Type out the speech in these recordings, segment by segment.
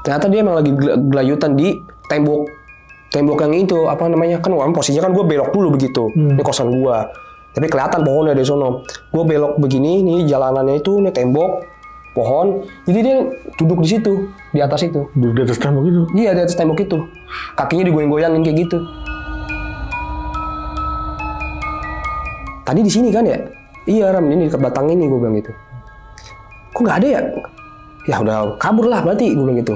Ternyata dia emang lagi gelayutan di tembok yang itu apa namanya, kan posisinya kan gue belok dulu begitu. Ini kosan gue, tapi kelihatan pohonnya dari sono. Gue belok begini, nih jalanannya itu, nih tembok, pohon. Jadi dia duduk di situ, di atas itu. Duduk di atas tembok itu? Iya, di atas tembok itu. Kakinya digoyang-goyangin kayak gitu. Tadi di sini kan ya? Iya Ram, ini dekat batang ini, gue bilang gitu. Kok nggak ada ya? Ya udah kabur lah berarti, gue bilang gitu.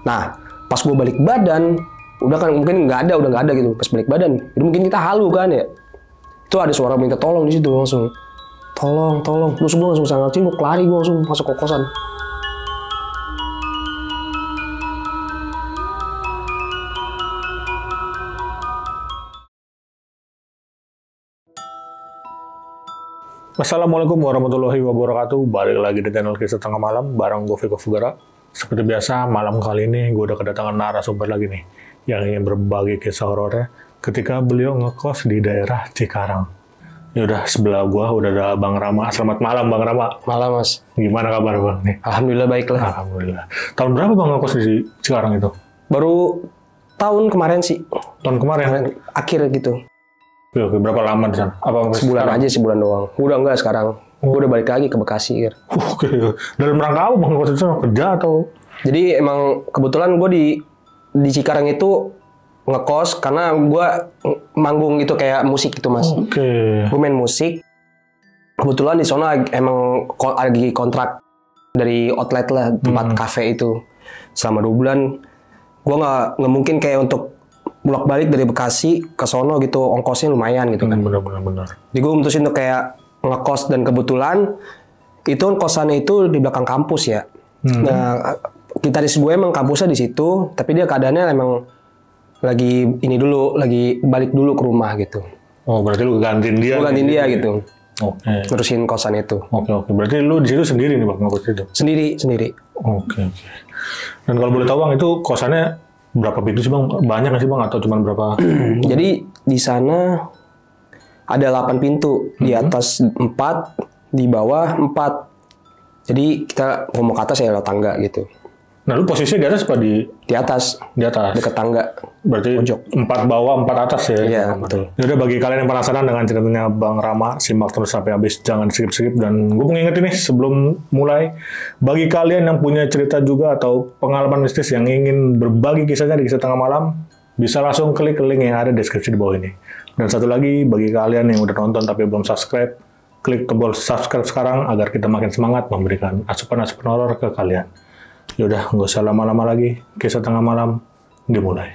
Nah, pas gue balik badan, udah kan mungkin udah nggak ada gitu. Pas balik badan, itu mungkin kita halu kan ya. Itu ada suara minta tolong di situ langsung. Tolong. Terus gue langsung sangat gue lari, gue langsung masuk ke kosan. Assalamualaikum warahmatullahi wabarakatuh. Balik lagi di channel Kisah Tengah Malam bareng gue Viko Fugara. Seperti biasa, malam kali ini gue udah kedatangan narasumber lagi nih yang ingin berbagi kisah horornya ketika beliau ngekos di daerah Cikarang. Ya udah, sebelah gue udah ada Bang Rama. Selamat malam Bang Rama. Malam Mas. Gimana kabar Bang nih? Alhamdulillah baik lah. Alhamdulillah. Tahun berapa Bang ngekos di Cikarang itu? Baru tahun kemarin sih. Tahun kemarin? Akhir gitu. Oke, berapa lama di sana? Apa sebulan doang. Udah enggak sekarang. Gue udah balik lagi ke Bekasi. Oke. Dalam rangka apa Bang ngekos di sana? Kerja atau? Jadi emang kebetulan gue di Cikarang itu ngekos karena gue manggung gitu kayak musik gitu Mas. Oke. Gue main musik. Kebetulan di sana emang lagi kontrak dari outlet lah, tempat kafe itu selama 2 bulan. Gue nggak mungkin kayak untuk bolak-balik dari Bekasi ke sono gitu, ongkosnya lumayan gitu kan. Benar. Jadi gue mutusin untuk kayak ngekos, dan kebetulan itu kosannya itu di belakang kampus ya. Nah, gitaris gue emang kampusnya di situ, tapi dia keadaannya emang lagi balik dulu ke rumah gitu. Oh, berarti lu gantiin dia? Gue gantiin dia gitu. Oke. Terusin kosan itu. Oke. Berarti lu di situ sendiri nih Bang, ngekos itu? Sendiri. Oke. Dan kalau boleh tahu Bang, itu kosannya berapa pintu sih Bang? Banyak nggak sih Bang? Atau cuma berapa? Jadi di sana ada 8 pintu. Di atas 4, di bawah 4. Jadi kita mau ke atas ya lewat tangga gitu. Nah, lu posisinya di atas apa di? Di atas. Di atas. Dekat tangga. Berarti pojok. 4 bawah, 4 atas ya? Iya, betul. Yaudah, bagi kalian yang penasaran dengan ceritanya Bang Rama, simak terus sampai habis, jangan skip-skip. Dan gue mengingetin nih sebelum mulai, bagi kalian yang punya cerita juga atau pengalaman mistis yang ingin berbagi kisahnya di Kisah Tengah Malam, bisa langsung klik link yang ada di deskripsi di bawah ini. Dan satu lagi, bagi kalian yang udah nonton tapi belum subscribe, klik tombol subscribe sekarang agar kita makin semangat memberikan asupan-asupan horor ke kalian. Yaudah, nggak usah lama-lama lagi. Kisah Tengah Malam dimulai.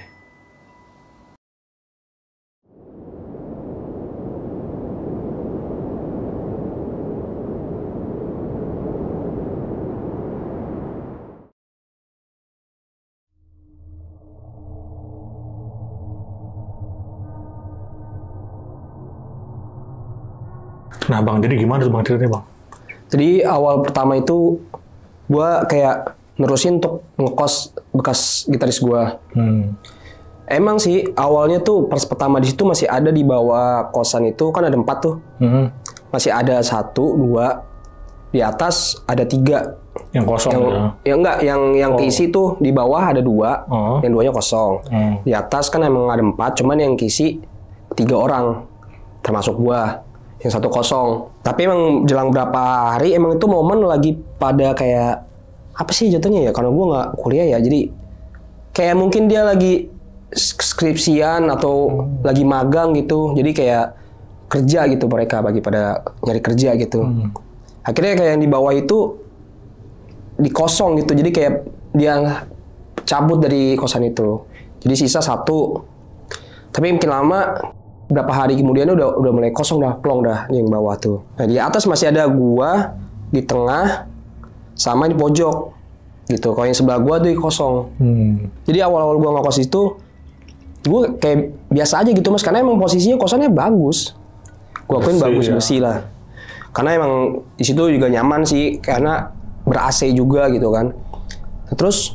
Nah Bang, jadi gimana tuh Bang ceritanya Bang? Jadi awal pertama itu gue kayak nerusin untuk ngekos bekas gitaris gue. Emang sih awalnya tuh pas pertama di situ masih ada di bawah kosan itu kan ada 4 tuh. Masih ada 1, 2, di atas ada 3. Yang kosong yang keisi tuh di bawah ada 2, yang 2-nya kosong. Di atas kan emang ada 4, cuman yang keisi 3 orang, termasuk gue. Yang 1 kosong. Tapi emang jelang berapa hari emang itu momen lagi pada kayak apa sih jatuhnya ya, karena gue nggak kuliah ya, jadi kayak mungkin dia lagi skripsian atau lagi magang gitu, jadi kayak kerja gitu, mereka bagi pada nyari kerja gitu. Akhirnya kayak yang di bawah itu dikosong gitu, jadi kayak dia cabut dari kosan itu, jadi sisa 1. Tapi mungkin lama, berapa hari kemudian udah mulai kosong dah, plong dah yang bawah tuh. Nah di atas masih ada gua, di tengah sama di pojok gitu. Kalau yang sebelah gua tuh kosong. Jadi awal-awal gua ngekos itu gua kayak biasa aja gitu Mas, karena emang posisinya kosannya bagus. Gua akuin bagus ya. Bersih lah. Karena emang di situ juga nyaman sih, karena ber-AC juga gitu kan. Terus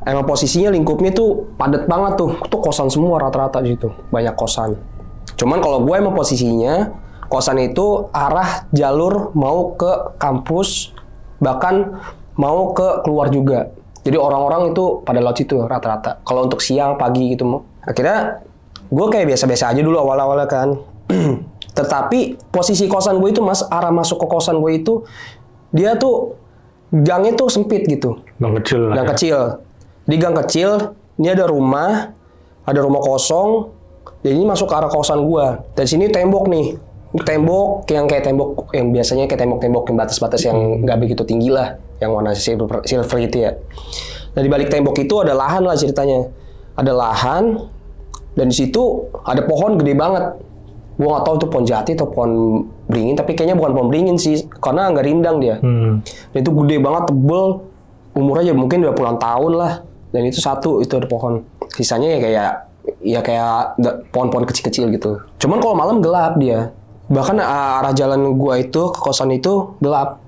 emang posisinya lingkupnya tuh padat banget tuh. Tuh kosan semua rata-rata di situ. Banyak kosan. Cuman kalau gue emang posisinya kosan itu arah jalur mau ke kampus, bahkan mau ke keluar juga. Jadi orang-orang itu pada lewat situ rata-rata. Kalau untuk siang, pagi gitu. Akhirnya gue kayak biasa-biasa aja dulu awal-awalnya kan. Tetapi posisi kosan gue itu mas, arah masuk ke kosan gue itu, dia tuh gangnya tuh sempit gitu. Gang kecil lah. Gang kecil. Di gang kecil, ini ada rumah kosong. Jadi ini masuk ke arah kosan gue. Dari sini tembok nih. Tembok yang kayak tembok yang biasanya kayak tembok-tembok yang batas-batas yang nggak begitu tinggi lah, yang warna silver itu ya. Nah di balik tembok itu ada lahan lah ceritanya. Ada lahan dan di situ ada pohon gede banget. Gue nggak tahu itu pohon jati atau pohon beringin, tapi kayaknya bukan pohon beringin sih, karena nggak rindang dia. Dan itu gede banget, tebel, umurnya mungkin udah puluhan tahun lah. Dan itu satu, itu ada pohon. Sisanya ya kayak pohon-pohon kecil-kecil gitu. Cuman kalau malam gelap dia. Bahkan arah jalan gua itu ke kosan itu gelap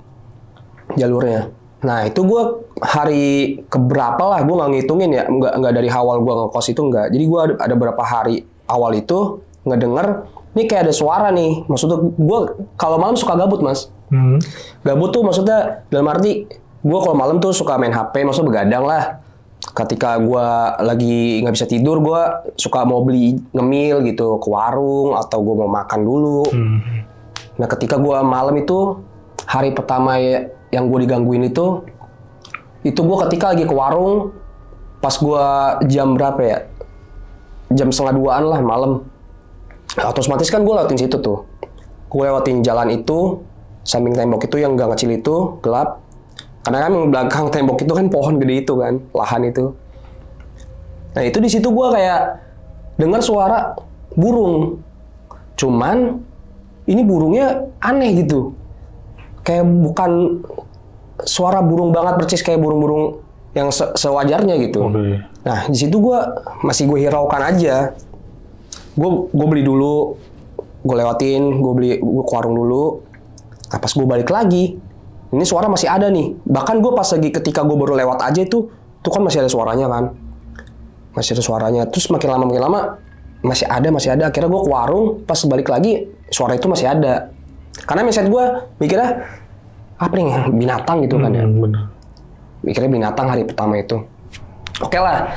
jalurnya. Nah itu gua hari keberapa lah, gua nggak ngitungin ya, nggak dari awal gua ngekos itu nggak. Jadi gua ada berapa hari awal itu ngedenger, ini kayak ada suara nih. Maksudnya gua kalau malam suka gabut mas. Gabut tuh maksudnya dalam arti gua kalau malam tuh suka main HP, maksudnya begadang lah. Ketika gue lagi nggak bisa tidur, gue suka mau beli ngemil gitu ke warung atau gue mau makan dulu. Nah ketika gue malam itu hari pertama yang gue digangguin itu gue ketika lagi ke warung pas gue jam berapa ya, jam 1:30 lah malam. Otomatis kan gue lewatin situ tuh, gue lewatin jalan itu samping tembok itu yang gang kecil itu gelap. Karena kan belakang tembok itu kan pohon gede itu kan, lahan itu. Nah itu di situ gue kayak dengar suara burung. Cuman ini burungnya aneh gitu, kayak bukan suara burung banget percis kayak burung-burung yang sewajarnya gitu. Nah di situ gue hiraukan aja. Gue beli dulu, gue lewatin, gue ke warung dulu. Nah pas gue balik lagi, ini suara masih ada nih. Bahkan gue pas lagi ketika gue baru lewat aja tuh kan masih ada suaranya kan. Masih ada suaranya. Terus makin lama masih ada. Akhirnya gue ke warung, pas balik lagi suara itu masih ada. Karena mindset gue mikirnya apa nih, binatang gitu kan ya. Bener. Mikirnya binatang hari pertama itu. Oke lah.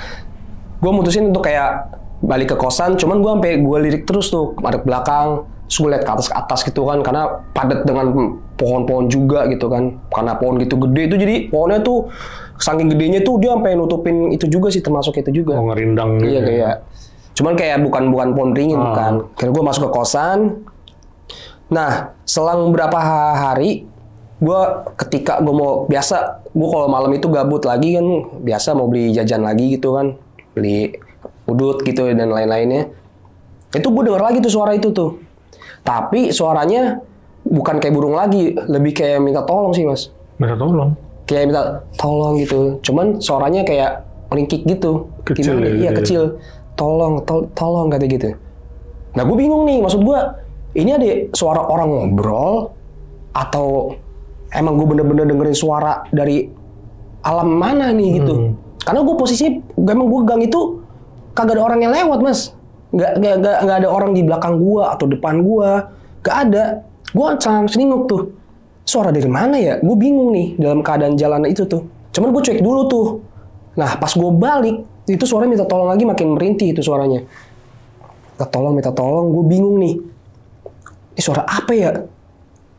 Gue mutusin untuk kayak balik ke kosan, cuman gue lirik terus tuh ke belakang. Terus gue liat ke atas gitu kan, karena padat dengan pohon-pohon juga gitu kan. Karena pohon gitu gede itu, jadi pohonnya tuh saking gedenya tuh dia sampai nutupin itu juga sih, termasuk itu juga. Oh ngerindang gitu. Iya kayak. Cuman kayak bukan pohon beringin bukan. Akhirnya gue masuk ke kosan. Nah selang berapa hari, gue ketika gue mau biasa, gue kalau malam itu gabut lagi kan, biasa mau beli jajan lagi gitu kan, beli udut gitu dan lain-lainnya. Itu gue denger lagi tuh suara itu tuh. Tapi suaranya bukan kayak burung lagi, lebih kayak minta tolong sih mas. Minta tolong? Kayak minta tolong gitu. Cuman suaranya kayak melingkik gitu. Kecil ya? Iya kecil. Tolong kata gitu. Nah gue bingung nih, maksud gue ini ada suara orang ngobrol atau emang gue bener-bener dengerin suara dari alam mana nih gitu. Karena gue posisi emang gue gang itu kagak ada orang yang lewat mas. Nggak ada orang di belakang gua atau depan gua, nggak ada. Gua sangat selingkuh tuh. Suara dari mana ya? Gue bingung nih dalam keadaan jalan itu tuh. Cuman gue cek dulu tuh. Nah pas gue balik, itu suara minta tolong lagi, makin merintih itu suaranya. Minta tolong, gue bingung nih. Ini suara apa ya?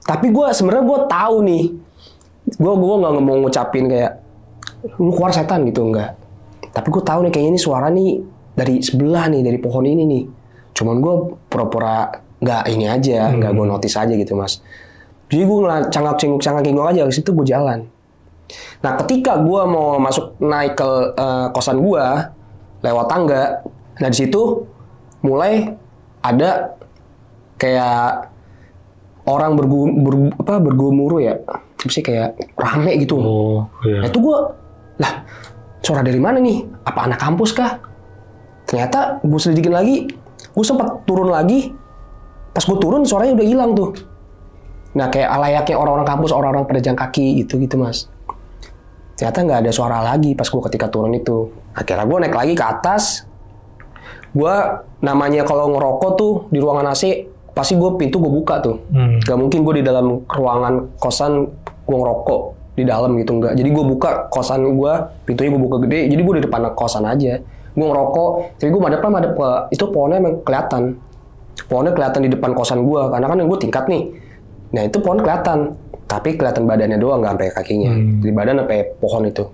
Tapi gue sebenarnya gue tahu nih. Gue nggak mau ngucapin kayak lu keluar setan gitu, enggak. Tapi gue tahu nih kayaknya ini suara nih dari sebelah nih, dari pohon ini nih. Cuman gue pura-pura nggak ini aja, nggak gue notice aja gitu mas. Jadi gue cangak-cinguk aja, ke situ gue jalan. Nah ketika gue mau naik ke kosan gue, lewat tangga, nah di situ mulai ada kayak orang bergemuruh ya, apa sih kayak rame gitu. Oh, iya. Nah itu gue, lah suara dari mana nih? Apa anak kampus kah? Ternyata gue selidikin lagi, gue sempat turun lagi. Pas gue turun suaranya udah hilang tuh. Nah kayak layaknya orang-orang kampus, orang-orang pedagang kaki gitu mas. Ternyata nggak ada suara lagi pas gue ketika turun itu. Akhirnya gue naik lagi ke atas. Gue namanya kalau ngerokok tuh di ruangan AC, pasti gue pintu gue buka tuh. Gak mungkin gue di dalam ruangan kosan gue ngerokok. di dalam gitu, enggak. Jadi gue buka kosan gue, pintunya gue buka gede, jadi gue di depan kosan aja. Gue ngerokok, tapi gue madep ke itu pohonnya emang kelihatan. Pohonnya kelihatan di depan kosan gue, karena kan gue tingkat nih. Nah itu pohon kelihatan, tapi kelihatan badannya doang, nggak sampai kakinya. Di badan sampai pohon itu.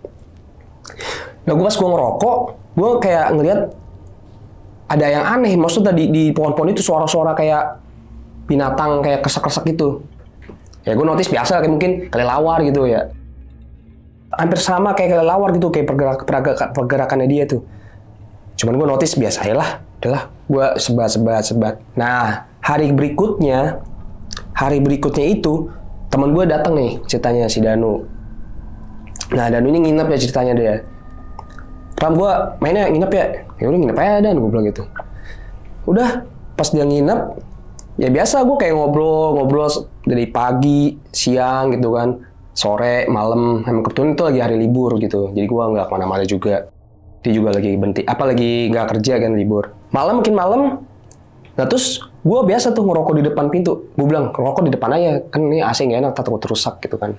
Nah gue pas gue ngerokok, gue kayak ngelihat ada yang aneh. Maksudnya di pohon-pohon itu suara-suara kayak binatang kayak kesek-kesek gitu. Ya gue notice biasa kayak mungkin kelelawar gitu ya. Hampir sama kayak kelelawar gitu, kayak pergerakannya dia tuh. Cuman gue notice biasa aja lah, udahlah, gue sebat. Nah, hari berikutnya itu teman gue datang nih ceritanya si Danu. Nah, Danu ini nginep ya ceritanya dia. Ram, gue mainnya nginep ya. Ya udah nginep aja Dan, gue bilang gitu. Udah, pas dia nginep, ya biasa gue kayak ngobrol dari pagi, siang gitu kan, sore, malam. Emang kebetulan itu lagi hari libur gitu, jadi gue nggak kemana-mana juga. Dia juga lagi lagi nggak kerja kan, libur. Makin malam. Nah terus gue biasa tuh ngerokok di depan pintu. Gue bilang ngerokok di depan aja, kan ini AC nggak enak, takut rusak gitu kan.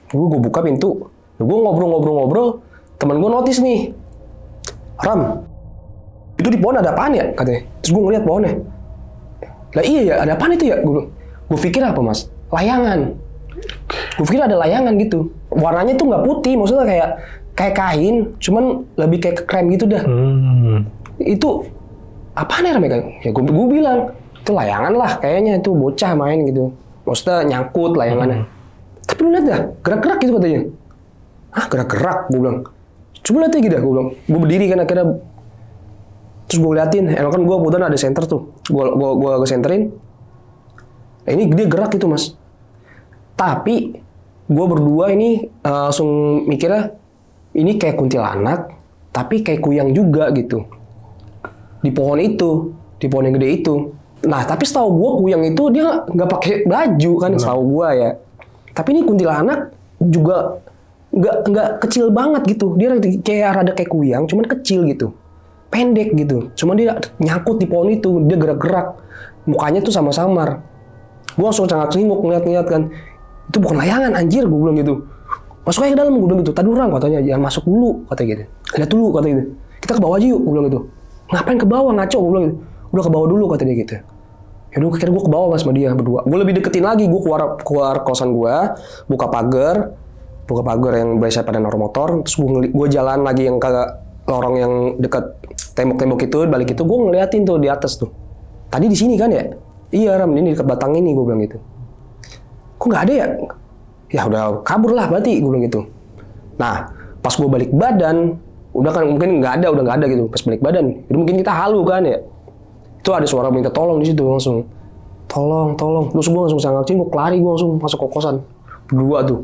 Gue buka pintu, gue ngobrol. Temen gue notice nih, Ram, itu di pohon ada apaan ya katanya. Terus gue ngeliat pohonnya. Lah iya ya, ada apaan itu ya? Gue pikir apa mas? Layangan. Gue pikir ada layangan gitu. Warnanya tuh nggak putih, maksudnya kayak kain, cuman lebih kayak krem gitu dah. Itu apaan ya Ram? Ya gue bilang itu layangan lah, kayaknya itu bocah main gitu. Maksudnya nyangkut layangannya. Tapi lu lihat dah, gerak-gerak gitu katanya. Hah, gerak-gerak? Gue bilang. Coba lihat aja gitu, gue bilang. Gue berdiri kan akhirnya. Terus gue liatin, emang kan gue kebetulan ada senter tuh. Gue senterin. Ini dia gerak gitu mas. Tapi gue berdua ini langsung mikirnya ini kayak kuntilanak, tapi kayak kuyang juga gitu. Di pohon itu, di pohon yang gede itu. Nah, tapi setahu gue kuyang itu dia nggak pakai baju kan, setahu gue ya. Tapi ini kuntilanak juga nggak kecil banget gitu. Dia kayak rada kayak kuyang, cuman kecil gitu, pendek gitu. Cuman dia nyangkut di pohon itu, dia gerak-gerak. Mukanya tuh samar-samar. Gue langsung cengak-cengok ngeliat kan. Itu bukan layangan anjir, gue bilang gitu. Masuk aja ke dalam, gue bilang gitu. Tadi orang katanya, jangan masuk dulu, katanya gitu. Lihat dulu, katanya gitu. Kita ke bawah aja yuk, gue bilang gitu. Ngapain ke bawah, ngaco, gue bilang gitu. Udah ke bawah dulu, kata dia gitu. Ya udah, akhirnya gue ke bawah mas sama dia berdua. Gue lebih deketin lagi, gue keluar kosan gue, buka pagar yang biasa pada naruh motor. Terus gue jalan lagi yang ke lorong yang dekat tembok-tembok itu, balik itu gue ngeliatin tuh di atas tuh. Tadi di sini kan ya? Iya Ram, ini dekat batang ini, gue bilang gitu. Kok nggak ada ya? Ya udah kabur lah berarti, gue bilang gitu. Nah, pas gue balik badan, udah kan mungkin udah nggak ada gitu. Pas balik badan, itu mungkin kita halu kan ya. Itu ada suara minta tolong di situ langsung. Tolong. Terus gue langsung cengak-cengok, lari gue langsung masuk ke kosan. Berdua tuh.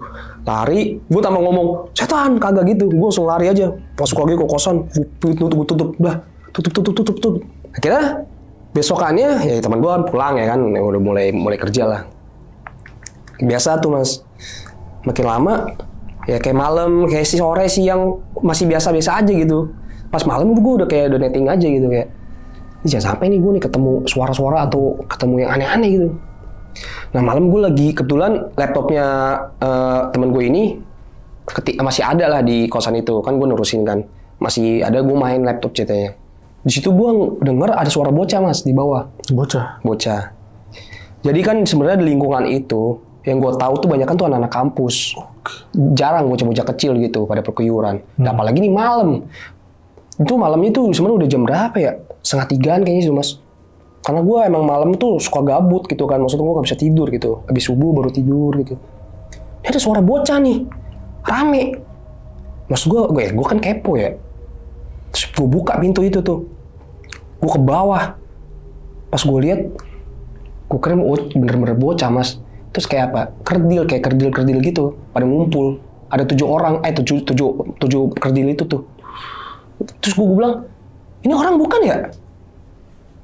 Lari, gue tambah ngomong, setan, kagak gitu. Gue langsung lari aja. Masuk lagi ke kosan, tutup. Udah, tutup. Akhirnya, besokannya, ya teman gue pulang ya kan. Udah mulai kerja lah. Biasa tuh mas. Makin lama, ya kayak malam, kayak sore, siang, masih biasa-biasa aja gitu. Pas malam gue udah netting aja gitu kayak. Jangan sampai nih gue nih ketemu suara-suara atau ketemu yang aneh-aneh gitu. Nah malam gue lagi kebetulan laptopnya temen gue ini masih ada lah di kosan itu kan, gue nurusin kan masih ada, gue main laptop ceritanya. Di situ gue denger ada suara bocah mas di bawah. Bocah. Jadi kan sebenarnya di lingkungan itu yang gue tahu tuh banyak kan tuh anak-anak kampus. Jarang bocah-bocah kecil gitu pada perkuyuran. Nah, apalagi nih malam. Itu malamnya tuh sebenarnya udah jam berapa ya? 2:30 kayaknya sih mas. Karena gue emang malam tuh suka gabut gitu kan. Maksudnya gue gak bisa tidur gitu. Habis subuh baru tidur gitu. Ini ada suara bocah nih. Rame. Maksud gue kan kepo ya. Terus gue buka pintu itu tuh. Gue ke bawah. Pas gue lihat, gue kira bener-bener bocah mas. Terus kayak apa? Kayak kerdil gitu. Pada ngumpul. Ada 7 orang. 7 kerdil itu tuh. Terus gue bilang, ini orang bukan ya?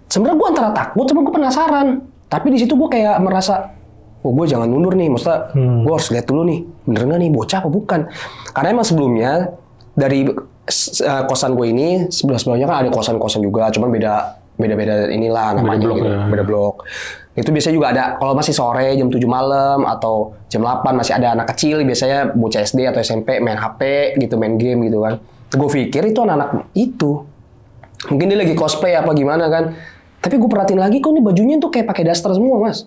Sebenarnya gue antara takut sama gue penasaran. Tapi di situ gue kayak merasa, gue jangan mundur nih. Maksudnya gue harus lihat dulu nih, bener nggak nih bocah apa bukan? Karena emang sebelumnya dari kosan gue ini sebelumnya kan ada kosan-kosan juga, cuman beda inilah namanya gitu, beda blok. Itu biasanya juga ada, kalau masih sore jam 7 malam atau jam 8 masih ada anak kecil, biasanya bocah SD atau SMP main HP gitu, main game gitu kan. Gue pikir itu anak-anak itu. Mungkin dia lagi cosplay apa gimana kan. Tapi gue perhatiin lagi kok nih bajunya tuh kayak pakai daster semua, Mas.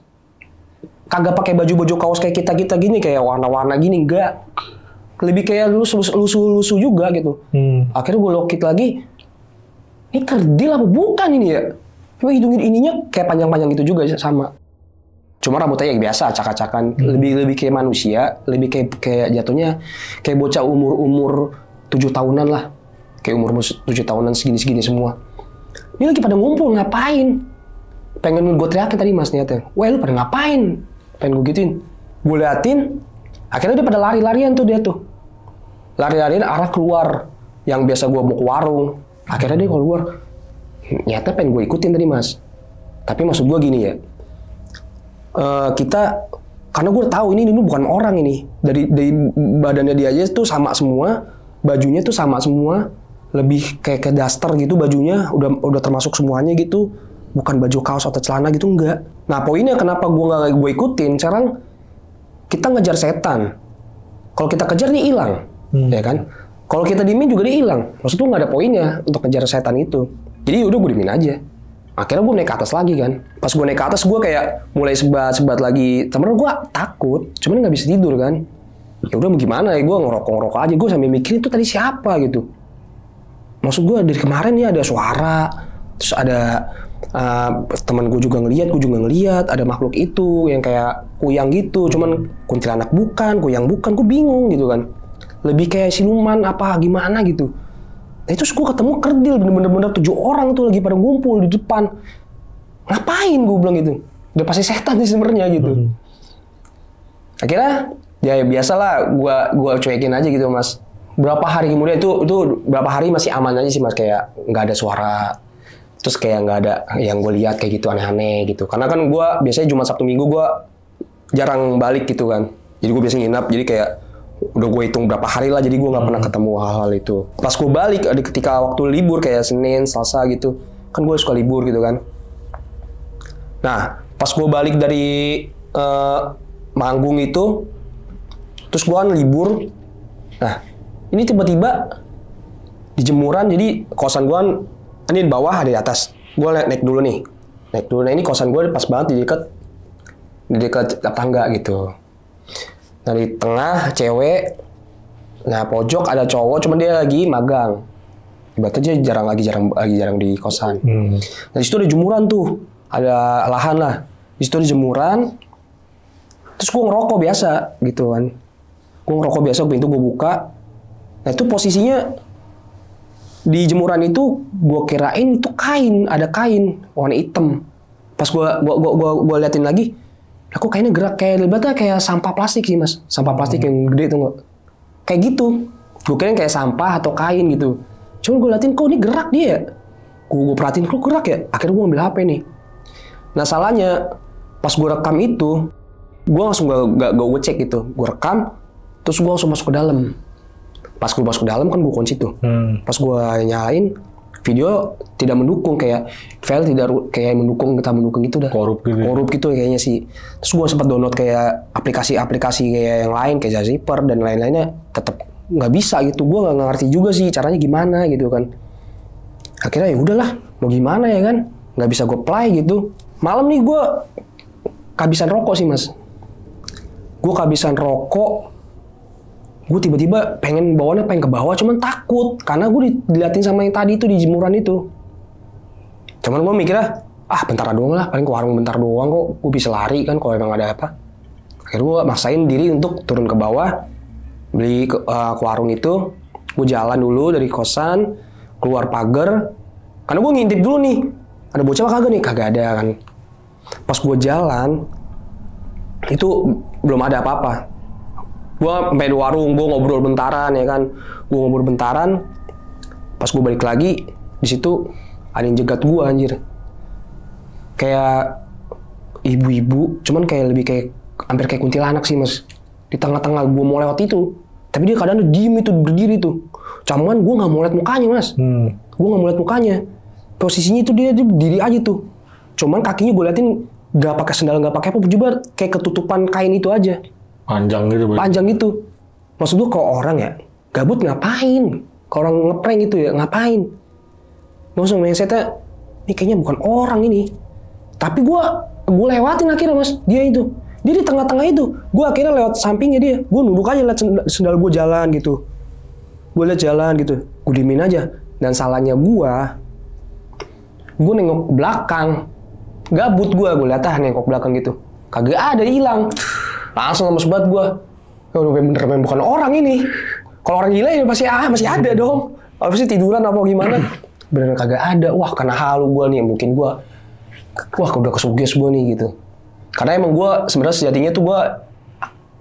Kagak pakai baju kaos kayak kita gini, kayak warna-warna gini, enggak. Lebih kayak lusuh juga gitu. Akhirnya gue lokit lagi, ini kerdil apa bukan ini ya? Cuma hidungin ininya kayak panjang-panjang gitu juga sama. Cuma rambutnya yang biasa, acak-acakan. Lebih kayak manusia, lebih kayak jatuhnya kayak bocah umur 7 tahunan lah. Kayak umur 7 tahunan segini-segini semua. Ini lagi pada ngumpul, ngapain? Pengen gue teriakin tadi Mas niatnya. Wah lu pada ngapain? Pengen gue gituin. Gue liatin, akhirnya dia pada lari-larian tuh dia tuh. Lari-larian arah keluar. Yang biasa gue mau ke warung. Akhirnya dia keluar. Nyata pengen gue ikutin tadi Mas. Tapi maksud gue gini ya. Kita, karena gue tahu ini bukan orang ini. Dari badannya dia aja tuh sama semua. Bajunya tuh sama semua. Lebih kayak ke daster gitu bajunya. Udah termasuk semuanya gitu. Bukan baju kaos atau celana gitu, enggak. Nah poinnya kenapa gue ikutin. Sekarang kita ngejar setan. Kalau kita kejar dia hilang. Ya kan. Kalau kita diemin juga dia hilang. Maksud tuh nggak ada poinnya untuk kejar setan itu. Jadi udah gue diemin aja. Akhirnya gue naik ke atas lagi kan. Pas gue naik ke atas gue kayak mulai sebat lagi. Sebenarnya gue takut, cuman nggak bisa tidur kan. Ya udah gimana ya, gue ngerokok aja. Gue sambil mikirin itu tadi siapa gitu. Maksud gue dari kemarin ya ada suara, terus ada teman gue juga ngeliat, ada makhluk itu yang kayak kuyang gitu. Cuman kuntilanak bukan, kuyang bukan, gue bingung gitu kan. Lebih kayak siluman apa gimana gitu. Nah itu gue ketemu kerdil bener-bener 7 orang tuh lagi pada ngumpul di depan. Ngapain gue bilang gitu. Udah pasti setan sih sebenarnya gitu. Akhirnya ya biasalah gue cuekin aja gitu Mas. Berapa hari kemudian itu berapa hari masih aman aja sih Mas, kayak nggak ada suara. Terus kayak nggak ada yang gue lihat kayak gitu aneh-aneh gitu. Karena kan gue biasanya Jumat Sabtu Minggu gue jarang balik gitu kan. Jadi gue biasanya nginap, jadi kayak udah gue hitung berapa hari lah, jadi gue nggak pernah ketemu hal-hal itu. Pas gue balik ketika waktu libur kayak Senin, Selasa gitu, kan gue suka libur gitu kan. Nah pas gue balik dari manggung itu, terus gue kan libur. Nah ini tiba-tiba di jemuran, jadi kosan gue kan ini di bawah, ada di atas. Gue naik dulu nih. Nah ini kosan gue pas banget di dekat tangga gitu. Nah di tengah cewek, nah pojok ada cowok, cuman dia lagi magang. Ibaratnya dia jarang di kosan. Nah di situ ada jemuran tuh, ada lahan lah. Di situ ada jemuran. Terus gue ngerokok biasa gitu kan. Gue ngerokok biasa, pintu gue buka. Nah itu posisinya di jemuran itu gue kirain itu kain, ada kain warna hitam. Pas gue liatin lagi, aku kainnya gerak kayak lebatnya kayak sampah plastik sih Mas, sampah plastik yang gede tuh nggak? Kayak gitu. Gue kirain kayak sampah atau kain gitu. Cuman gue liatin kok ini gerak dia. Gue perhatiin kok gerak ya. Akhirnya gue ambil HP nih. Nah salahnya pas gue rekam itu, gue langsung gak gue cek gitu. Gue rekam, terus gue langsung masuk ke dalam. Pas gue masuk ke dalam kan gue kunci tuh. Pas gue nyalain, video tidak mendukung, kayak file tidak kayak mendukung gitu dah. Korup gitu kayaknya sih. Terus gue sempat download kayak aplikasi kayak yang lain kayak Zipper dan lain-lainnya, tetap nggak bisa gitu. Gue nggak ngerti juga sih caranya gimana gitu kan. Akhirnya ya udahlah, mau gimana ya kan, nggak bisa gue play gitu. Malam nih gue kehabisan rokok sih Mas. Gue kehabisan rokok. Gue tiba-tiba pengen ke bawah, cuman takut karena gue diliatin sama yang tadi itu di jemuran itu. Cuman gue mikirnya, bentar doang lah, paling ke warung bentar doang kok, gue bisa lari kan kalau emang ada apa. Akhirnya gue maksain diri untuk turun ke bawah, beli ke warung itu. Gue jalan dulu dari kosan, keluar pagar, karena gue ngintip dulu nih, ada bocah apa kagak nih? Kagak ada kan. Pas gue jalan, itu belum ada apa-apa. Gue sampai di warung, gue ngobrol bentaran ya kan. Gue ngobrol bentaran. Pas gue balik lagi, di situ ada yang jegat gue anjir. Kayak ibu-ibu, cuman kayak lebih kayak hampir kayak kuntilanak sih Mas. Di tengah-tengah gue mau lewat itu, tapi dia kadang diem itu, berdiri tuh. Cuman gue nggak mau lihat mukanya Mas. Gue nggak mau lihat mukanya. Posisinya itu dia berdiri aja tuh. Cuman kakinya gue liatin nggak pakai sendal, nggak pakai apa, juga kayak ketutupan kain itu aja. Panjang gitu. Panjang gitu. Maksud gue kalau orang ya gabut ngapain? Kalau orang ngeprank gitu ya ngapain? Gue langsung mindsetnya, ini kayaknya bukan orang ini. Tapi gue lewatin akhirnya mas, dia itu. Dia di tengah-tengah itu. Gue akhirnya lewat sampingnya dia. Gue nunduk aja liat sendal gue jalan gitu. Gue liat jalan gitu. Gue diemin aja. Dan salahnya gue nengok ke belakang. Gabut gue liat nengok belakang gitu. Kagak ada, hilang. Langsung lemes banget gue. Bener-bener bukan orang ini. Kalau orang gila ya masih ada dong. Apa sih tiduran apa gimana? Bener kagak ada. Wah karena halu gue nih, mungkin gue udah kesuges gue nih gitu. Karena emang gue sebenarnya sejatinya tuh gue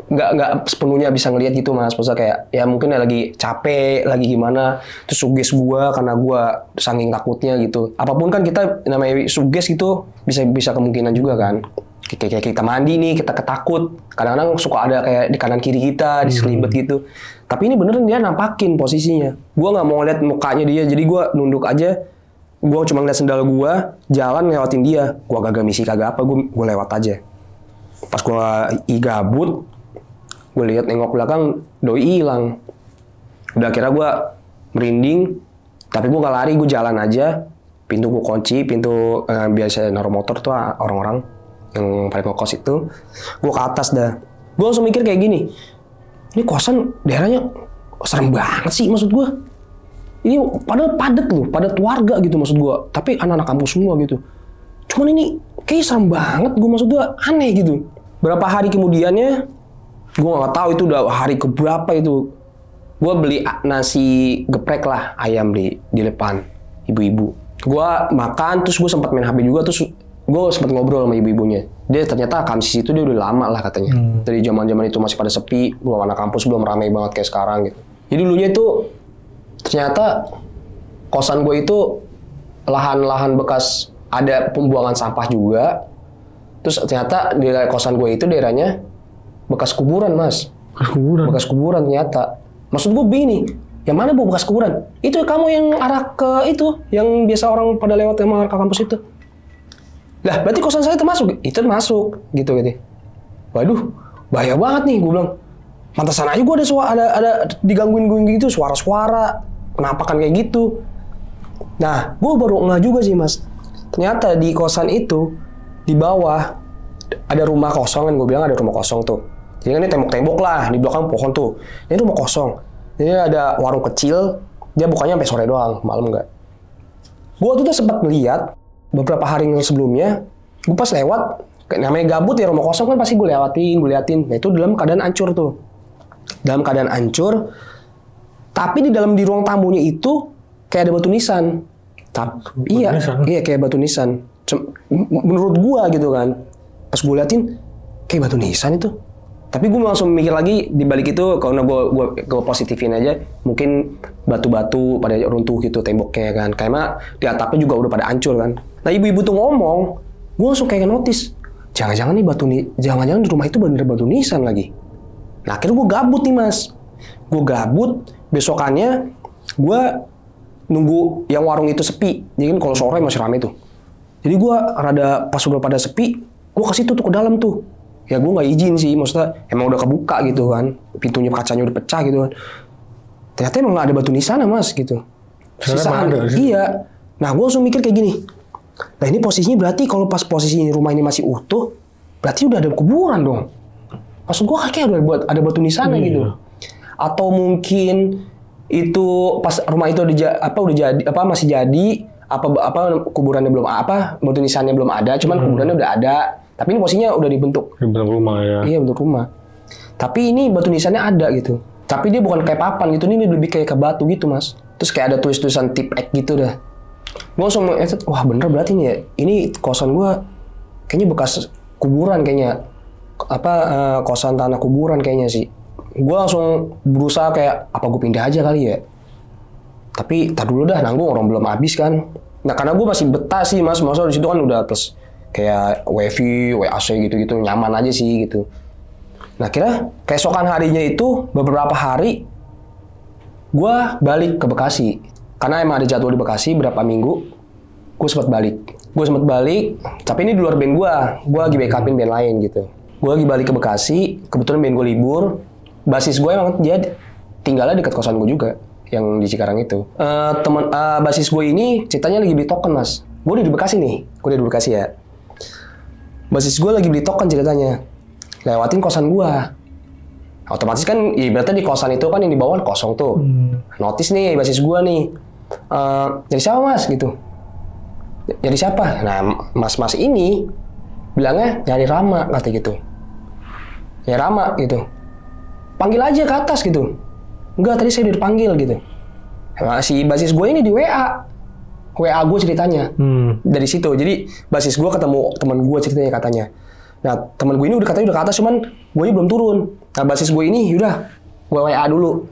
nggak sepenuhnya bisa ngelihat gitu mas. Maksudnya kayak ya mungkin lagi capek, lagi gimana, terus suges gue karena gue saking takutnya gitu. Apapun kan kita namanya suges gitu bisa kemungkinan juga kan. Kayak kita mandi nih, kita ketakut. Kadang-kadang suka ada kayak di kanan kiri kita, di selibet gitu. Tapi ini beneran dia nampakin posisinya. Gue nggak mau lihat mukanya dia, jadi gue nunduk aja. Gue cuma ngeliat sendal gue, jalan lewatin dia. Gue kagak misi kagak apa, gue lewat aja. Pas gue gabut, gue lihat nengok belakang, doi hilang. Udah akhirnya gue merinding, tapi gue nggak lari, gue jalan aja. Pintu gue kunci, pintu biasa naruh motor tuh orang-orang yang paling ngekos itu. Gue ke atas dah. Gue langsung mikir kayak gini, ini kosan daerahnya serem banget sih maksud gue. Ini padahal padat loh, padat warga gitu maksud gue. Tapi anak-anak kampus semua gitu. Cuman ini kayak serem banget, gue maksud gue aneh gitu. Berapa hari kemudiannya, gue nggak tahu itu udah hari keberapa itu. Gue beli nasi geprek lah, ayam di depan ibu-ibu. Gue makan, terus gue sempat main HP juga, terus gue sempat ngobrol sama ibu-ibunya. Dia ternyata Kamsis itu dia udah lama lah katanya. Dari zaman-zaman itu masih pada sepi, belum anak kampus, belum ramai banget kayak sekarang gitu. Jadi dulunya itu ternyata kosan gue itu lahan-lahan bekas, ada pembuangan sampah juga. Terus ternyata di kosan gue itu daerahnya bekas kuburan mas. Bekas kuburan ternyata. Maksud gue begini, yang mana bu bekas kuburan? Itu kamu yang arah ke itu, yang biasa orang pada lewat yang arah ke kampus itu. Lah berarti kosan saya termasuk? Itu termasuk gitu. Waduh, bahaya banget nih gue bilang. Pantesan aja gue ada digangguin gitu, suara-suara. Kenapa kan kayak gitu? Nah, gue baru ngeh juga sih mas. Ternyata di kosan itu, di bawah, ada rumah kosong kan, gue bilang ada rumah kosong tuh. Jadi kan ini tembok-tembok lah, di belakang pohon tuh. Ini rumah kosong. Jadi ada warung kecil, dia bukanya sampai sore doang, malam enggak. Gue tuh sempat melihat, beberapa hari sebelumnya, gue pas lewat, namanya gabut ya rumah kosong kan pasti gue liatin. Nah itu dalam keadaan hancur tuh. Dalam keadaan hancur, tapi di ruang tamunya itu kayak ada batu nisan. Iya kayak batu nisan. Menurut gua gitu kan. Pas gua liatin kayak batu nisan itu. Tapi gua langsung mikir lagi di balik itu karena gua positifin aja, mungkin batu-batu pada runtuh gitu temboknya kan. Karena di atapnya juga udah pada hancur kan. Nah ibu-ibu tuh ngomong, gua langsung kayak notice, jangan-jangan jangan-jangan di rumah itu bener batu nisan lagi. Nah akhirnya gua gabut nih mas. Gue gabut, besokannya gue nunggu yang warung itu sepi. Jadi kan kalau sore masih rame tuh. Jadi gue pas udah pada sepi, gue ke situ tuh ke dalam tuh. Ya gue nggak izin sih, maksudnya emang udah kebuka gitu kan, pintunya kacanya udah pecah gitu kan. Ternyata emang nggak ada batu nisan mas gitu. Sisaan. Iya. Nah gue langsung mikir kayak gini. Nah ini posisinya berarti kalau pas posisi rumah ini masih utuh, berarti udah ada kuburan dong. Maksud gue kayak udah ada batu nisannya gitu. Atau mungkin itu pas rumah itu masih jadi kuburannya belum batu nisannya belum ada, cuman kuburannya udah ada, tapi ini posisinya udah dibentuk rumah ya. Iya bentuk rumah, tapi ini batu nisannya ada gitu, tapi dia bukan kayak papan gitu, ini lebih kayak ke batu gitu mas. Terus kayak ada tulisan tip X gitu dah. Gue langsung wah bener berarti nih ya, ini kosan gue kayaknya bekas kuburan kayaknya, kosan tanah kuburan kayaknya sih. Gue langsung berusaha kayak, apa gue pindah aja kali ya? Tapi, tar dulu dah, nanggung orang belum habis kan. Nah, karena gue masih betah sih mas, maksudnya di situ kan udah terus kayak wifi, WAC gitu-gitu, nyaman aja sih gitu. Nah, kira keesokan harinya itu, beberapa hari, gue balik ke Bekasi. Karena emang ada jadwal di Bekasi, berapa minggu, gue sempat balik. gue sempet balik, tapi ini di luar band gue lagi backupin band lain gitu. Gue lagi balik ke Bekasi, kebetulan band gue libur, basis gue emang dia tinggalnya dekat kosan gue juga, yang di Cikarang itu. Basis gue ini ceritanya lagi beli token mas, gue udah di Bekasi nih, gue udah di Bekasi ya. Basis gue lagi beli token ceritanya, lewatin kosan gue. Otomatis kan, ibaratnya di kosan itu kan yang di bawah kosong tuh. Notice nih basis gue nih, jadi siapa mas gitu? Jadi siapa? Nah mas-mas ini bilangnya nyari Rama kata gitu. Ya Rama gitu. Panggil aja ke atas gitu. Enggak, tadi saya udah dipanggil gitu. Nah, si basis gue ini di WA gue ceritanya. Dari situ. Jadi basis gue ketemu teman gue ceritanya katanya. Nah teman gue ini udah katanya udah ke atas, cuman gue ini belum turun. Nah basis gue ini yaudah gue WA dulu.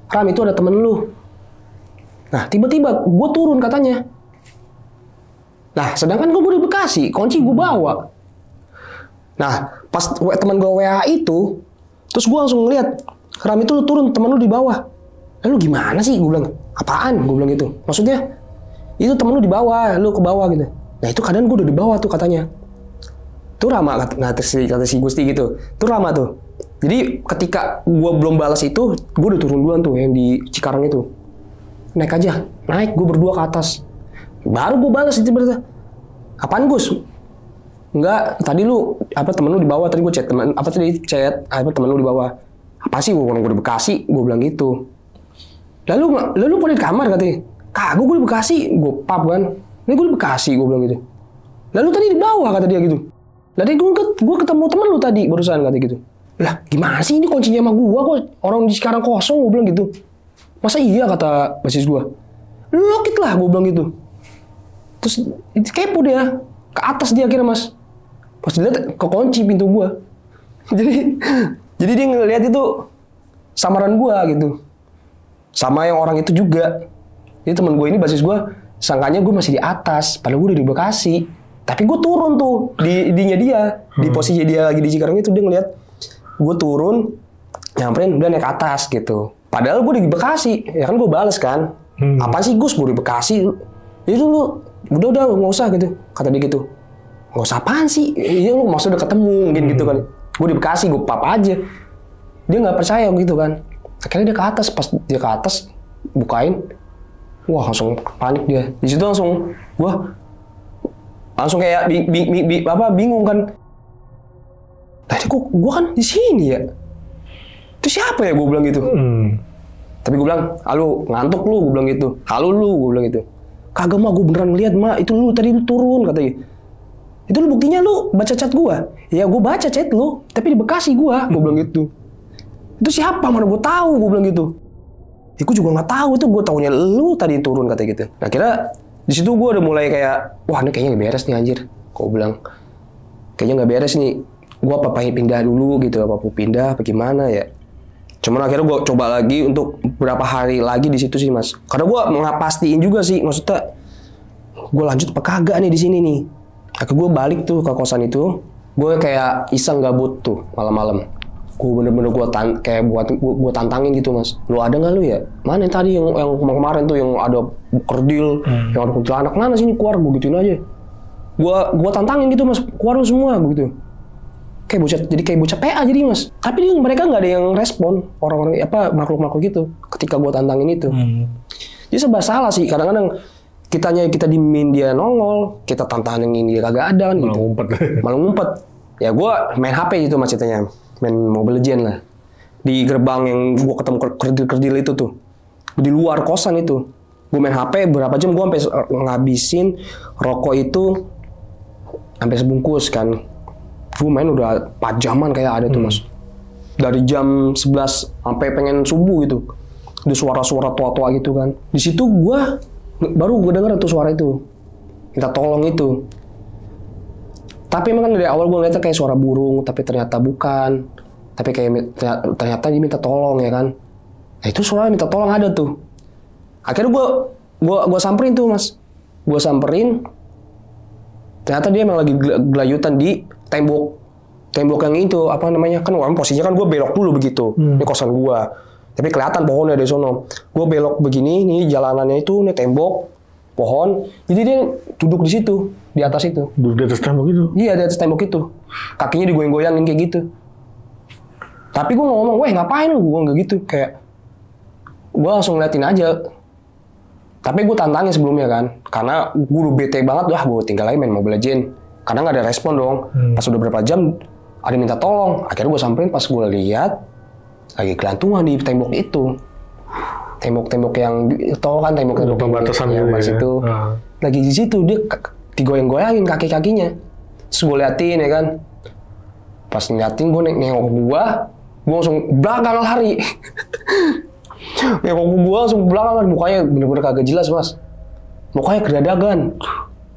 Ram, itu ada temen lu. Nah tiba-tiba gue turun katanya. Nah, sedangkan gue di Bekasi, kunci gue bawa. Nah, pas teman gue WA itu, terus gue langsung ngeliat, Ram itu lu turun, temen lu di bawah. Lu gimana sih? Gue bilang, apaan? Gue bilang gitu. Maksudnya, itu temen lu di bawah, lu ke bawah gitu. Nah, itu keadaan gue udah di bawah tuh katanya. Itu Rama, kata si Gusti gitu. Itu Rama tuh. Jadi, ketika gue belum balas itu, gue udah turun duluan tuh, yang di Cikarang itu. Naik aja, gue berdua ke atas. Baru gue balas itu berarti. Apaan Gus? Enggak, tadi lu temen lu di bawah, tadi gue chat temen lu di bawah. Apa sih gue di Bekasi, gue bilang gitu. Lalu pada di kamar katanya. Kagak, gue di Bekasi, gue pap kan. Ini gue di Bekasi, gue bilang gitu. Lalu tadi di bawah kata dia gitu. Tadi gue ketemu temen lu tadi barusan kata gitu. Lah gimana sih ini kuncinya sama gue kok orang di sekarang kosong, gue bilang gitu. Masa iya kata basis gue. Lokit lah gue bilang gitu. Terus kepo dia, ke atas dia akhirnya mas. Pas dilihat kekunci pintu gua. Jadi dia ngeliat itu samaran gua gitu. Sama yang orang itu juga. Jadi temen gua ini basis gua, sangkanya gua masih di atas, padahal gua udah di Bekasi. Tapi gua turun tuh dinya dia, di posisi dia lagi di Cikarang itu dia ngeliat gua turun, nyamperin udah naik atas gitu. Padahal gua di Bekasi, ya kan gua bales kan. Apaan sih Gus, gua di Bekasi. Itu lu udah nggak usah gitu kata dia gitu. Nggak usah apaan sih, iya lu maksudnya udah ketemu mungkin gitu kan. Gue di Bekasi, gue pap aja. Dia nggak percaya gitu kan. Akhirnya dia ke atas, pas dia ke atas bukain, wah langsung panik dia. Di situ langsung kayak bingung kan. Tadi gue kan di sini ya. Itu siapa ya gue bilang gitu. Tapi gue bilang, halo ngantuk lu, gue bilang gitu. Halo lu, gue bilang gitu. Kagak mah, gue beneran ngeliat mah, itu lu tadi lu turun katanya. Itu lu buktinya lu baca chat gue. Ya gue baca chat lu, tapi di Bekasi gue bilang gitu. Itu siapa, mana gue tahu, gue bilang gitu. Ya gue juga nggak tahu, itu gue taunya lu tadi turun katanya gitu. Nah kira di situ gue udah mulai kayak, wah ini kayaknya nggak beres nih anjir. Gue bilang, kayaknya nggak beres nih. Gue apa pindah dulu gitu, apa pindah, apa gimana ya. Cuman akhirnya gue coba lagi untuk beberapa hari lagi di situ sih mas. Karena gue ngapastiin juga sih, maksudnya gue lanjut apa kagak nih di sini nih. Akhirnya gue balik tuh ke kosan itu, gue kayak iseng gabut tuh malam-malam. Gue bener-bener gue tantangin gitu mas. Lu ada nggak lu ya? Mana yang tadi yang kemarin tuh yang ada kerdil, yang ada kuntilanak, mana sini keluar, gue gituin aja. Gue tantangin gitu mas, keluar lu semua gitu. Kayak bocah PA jadi mas. Tapi mereka nggak ada yang respon, orang-orang makhluk-makhluk gitu ketika gue tantangin itu. Jadi serba salah sih. Kadang-kadang kita dimin dia nongol, kita tantangin dia kagak ada kan gitu. Malah ngumpet. Ya gue main HP gitu mas ceritanya, main Mobile Legends lah. Di gerbang yang gue ketemu kerdil itu tuh, di luar kosan itu. Gue main HP berapa jam, gue sampai ngabisin rokok itu sampai sebungkus kan. Gue main udah 4 jaman kayak ada tuh mas. Dari jam 11 sampai pengen subuh gitu. Ada suara-suara tua-tua gitu kan. Di situ baru gue denger tuh suara itu. Minta tolong itu. Tapi emang kan dari awal gue ngeliatnya kayak suara burung, tapi ternyata bukan. Tapi kayak ternyata dia minta tolong ya kan. Nah itu suara minta tolong ada tuh. Akhirnya gue samperin tuh mas. Gue samperin. Ternyata dia emang lagi gelayutan di tembok yang itu apa namanya kan posisinya kan gue belok dulu begitu ini kosan gue tapi kelihatan pohonnya dari sono. Gue belok begini nih jalanannya itu nih tembok pohon. Jadi dia duduk di situ, di atas itu. Duduk di atas tembok itu? Iya, di atas tembok itu. Kakinya digoyang-goyangin kayak gitu. Tapi gue ngomong, weh ngapain lu? Gue nggak gitu, kayak gue langsung ngeliatin aja. Tapi gue tantangin sebelumnya kan, karena gue udah bete banget, gue tinggal aja main Mobile Legends. Karena nggak ada respon dong. Pas udah berapa jam, ada minta tolong. Akhirnya gue samperin, pas gue lihat lagi kelantungan di tembok itu. Tembok-tembok yang tau kan, tembok-tembok pembatasan yang pas itu. Lagi di situ dia digoyang-goyangin kaki-kakinya. Terus gue liatin ya kan. Pas ngeliatin gue nengok gue langsung belakang lari. Nengok gue langsung belakang lari, mukanya bener-bener kagak jelas mas. Mukanya geradagan,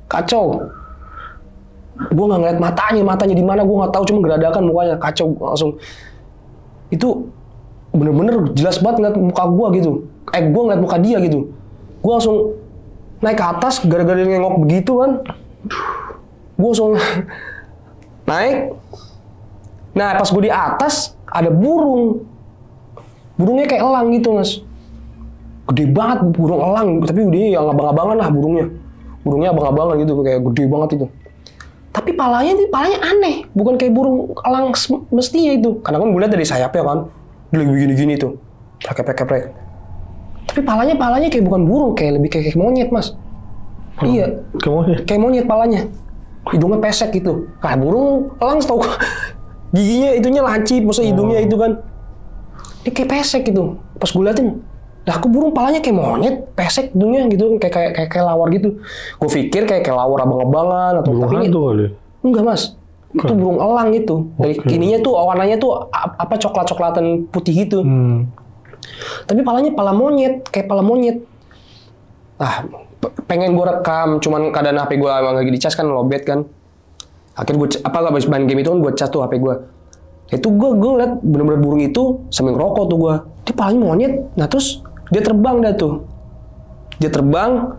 kacau. Gue nggak ngeliat matanya di mana gue nggak tahu, cuma geradagan mukanya kacau langsung. Itu bener-bener jelas banget ngeliat muka gue gitu. Gue ngeliat muka dia gitu. Gue langsung naik ke atas gara-gara dia nengok begitu kan. Gue langsung naik. Nah pas gue di atas ada burung. Burungnya kayak elang gitu mas. Gede banget burung elang. Tapi dia yang abang-abangan lah burungnya. Burungnya abang-abangan gitu, kayak gede banget itu. Tapi palanya aneh. Bukan kayak burung elang mestinya itu. Karena kan gue lihat dari sayapnya kan. Dia lagi begini-gini tuh. Keprek. Tapi palanya kayak bukan burung. Kayak lebih kayak monyet mas. Iya. Kayak monyet palanya. Hidungnya pesek gitu. Kayak burung elang setau gue. Giginya itunya lancip. Maksudnya hidungnya itu kan. Dia kayak pesek gitu. Pas gue liatin. Lah aku burung palanya kayak monyet. Pesek hidungnya gitu. Kayak lawar gitu. Gue pikir kayak lawar abang-abangan. Atau burung tapi hantu kali? Enggak mas. Itu burung elang itu. Dari ininya tuh warnanya tuh apa coklat-coklatan putih gitu. Tapi palanya pala monyet, kayak pala monyet. Pengen gue rekam, cuman keadaan HP gue emang lagi dicas kan, lowbat kan. Akhirnya gue habis main game itu kan gue cas tuh HP gue. Itu gue ngeliat bener-bener burung itu sambil ngerokok tuh gue. Dia palanya monyet. Nah terus dia terbang dah tuh. Dia terbang.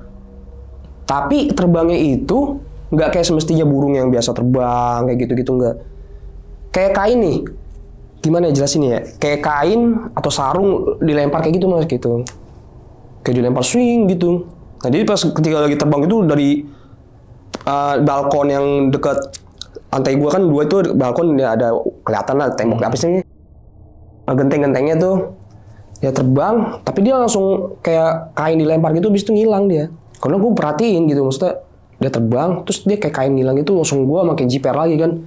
Tapi terbangnya itu nggak kayak semestinya burung yang biasa terbang kayak gitu-gitu, nggak. Kayak kain nih. Gimana ya jelasin ya? Kayak kain atau sarung dilempar kayak gitu mas gitu. Kayak dilempar swing gitu. Nah jadi pas ketika lagi terbang itu dari balkon yang dekat lantai gua kan 2 itu balkon ya, ada kelihatan lah tembok apa sih? Genteng-gentengnya tuh. Dia terbang, tapi dia langsung kayak kain dilempar gitu, habis itu ngilang dia. Karena gue perhatiin gitu, maksudnya dia terbang, terus dia kayak kain ngilang itu, langsung gue makin jiper lagi kan.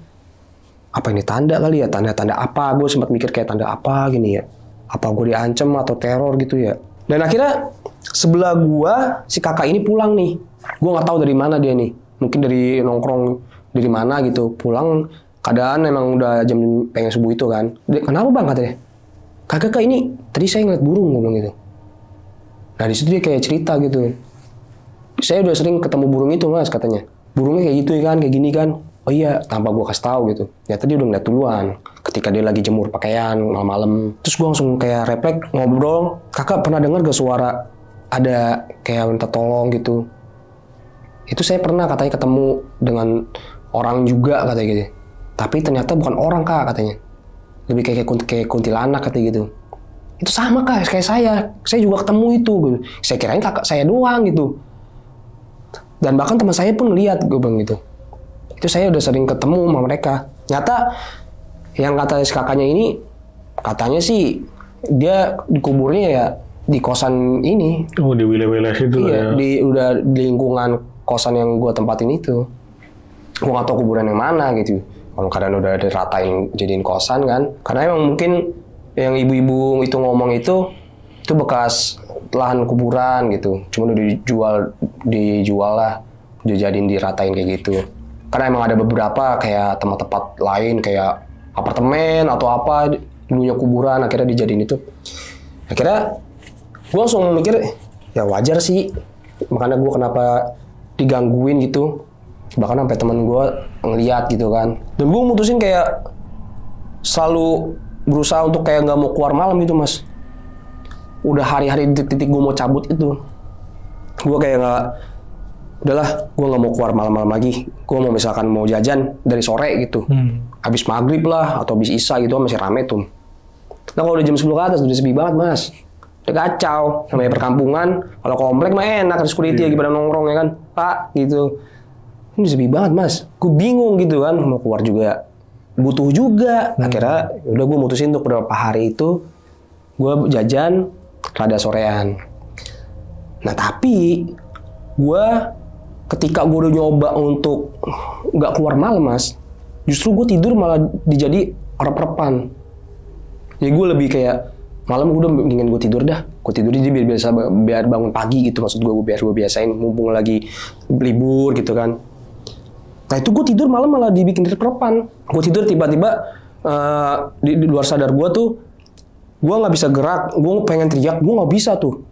Apa ini tanda kali ya? Tanda-tanda apa? Gue sempat mikir kayak tanda apa gini ya? Apa gue diancam atau teror gitu ya? Dan akhirnya sebelah gue si kakak ini pulang nih. Gue nggak tahu dari mana dia nih. Mungkin dari nongkrong dari mana gitu. Pulang keadaan emang udah jam pengen subuh itu kan. Kenapa bang katanya? Kakak ini tadi saya ngeliat burung, gue bilang gitu. Nah di situ dia kayak cerita gitu. Saya udah sering ketemu burung itu mas katanya. Burungnya kayak gitu kan, kayak gini kan. Oh iya, tanpa gue kasih tahu gitu. Ternyata dia udah ngeliat duluan. Ketika dia lagi jemur pakaian malam-malam. Terus gue langsung kayak refleks ngobrol. Kakak pernah dengar gak suara ada kayak minta tolong gitu? Itu saya pernah katanya ketemu dengan orang juga katanya gitu. Tapi ternyata bukan orang kak katanya. Lebih kayak kuntilanak katanya gitu. Itu sama kak, kayak saya. Saya juga ketemu itu gitu. Saya kirain kakak saya doang gitu. Dan bahkan teman saya pun lihat gue bilang gitu. Itu saya udah sering ketemu sama mereka. Nyata yang kata si kakaknya ini, katanya sih dia dikuburnya ya di kosan ini. Oh di wilayah-wilayah situ iya, ya. Udah di lingkungan kosan yang gue tempatin itu. Gue gak tau kuburan yang mana gitu. Kalau kadang udah diratain jadiin kosan kan. Karena emang mungkin yang ibu-ibu itu ngomong itu bekas lahan kuburan gitu. Cuma udah dijual lah. Dijadiin diratain kayak gitu. Karena emang ada beberapa kayak tempat-tempat lain kayak apartemen atau apa dulunya kuburan, akhirnya dijadiin itu. Akhirnya gue langsung mikir ya wajar sih, makanya gue kenapa digangguin gitu. Bahkan sampai teman gue ngeliat gitu kan. Dan gue mutusin kayak selalu berusaha untuk kayak nggak mau keluar malam gitu mas. Udah hari-hari titik-titik gue mau cabut itu, gue kayak nggak, udahlah gue nggak mau keluar malam-malam lagi. Gue mau misalkan mau jajan dari sore gitu, habis maghrib lah atau habis isya gitu masih rame tuh. Nah kalau udah jam 10 ke atas udah sepi banget mas. Udah kacau. Namanya perkampungan, kalau komplek mah enak, security lagi pada nongkrong ya kan, Pak gitu. Ini sepi banget mas, gue bingung gitu kan, mau keluar juga butuh juga. Akhirnya udah gue mutusin untuk beberapa hari itu gue jajan rada sorean. Nah tapi gue ketika gue udah nyoba untuk nggak keluar malam mas, justru gue tidur malah dijadi rep-repan. Jadi gue lebih kayak malam gue udah mendingan gue tidur dah, gue tidur aja biar bangun pagi gitu, maksud gue biar gue biasain mumpung lagi libur gitu kan. Nah itu gue tidur malam malah dibikin rep-repan. Gue tidur tiba-tiba di luar sadar gue tuh, gue nggak bisa gerak, gue pengen teriak, gue nggak bisa tuh.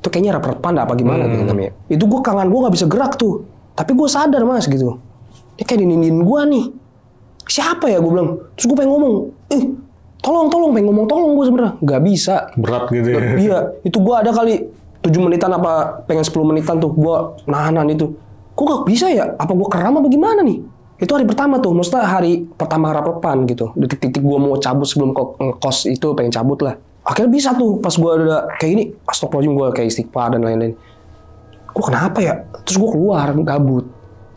Itu kayaknya rep-repan apa gimana gitu namanya. Itu gue kangen gue nggak bisa gerak tuh, tapi gue sadar mas gitu. Ini kayak dinindin gue nih. Siapa ya gue bilang. Terus gue pengen ngomong, tolong, pengen ngomong tolong gue sebenarnya nggak bisa. Berat gitu ya. Iya, itu gue ada kali 7 menitan apa pengen 10 menitan tuh gue nahanan itu. Kok gak bisa ya? Apa gue keram apa gimana nih? Itu hari pertama tuh, maksudnya hari pertama rep-repan gitu. Detik-detik gue mau cabut sebelum kos itu pengen cabut lah. Akhirnya bisa tuh, pas gue udah kayak gini, astagfirullahaladzim gue kayak istighfar dan lain-lain. Gue kenapa ya? Terus gue keluar, gabut.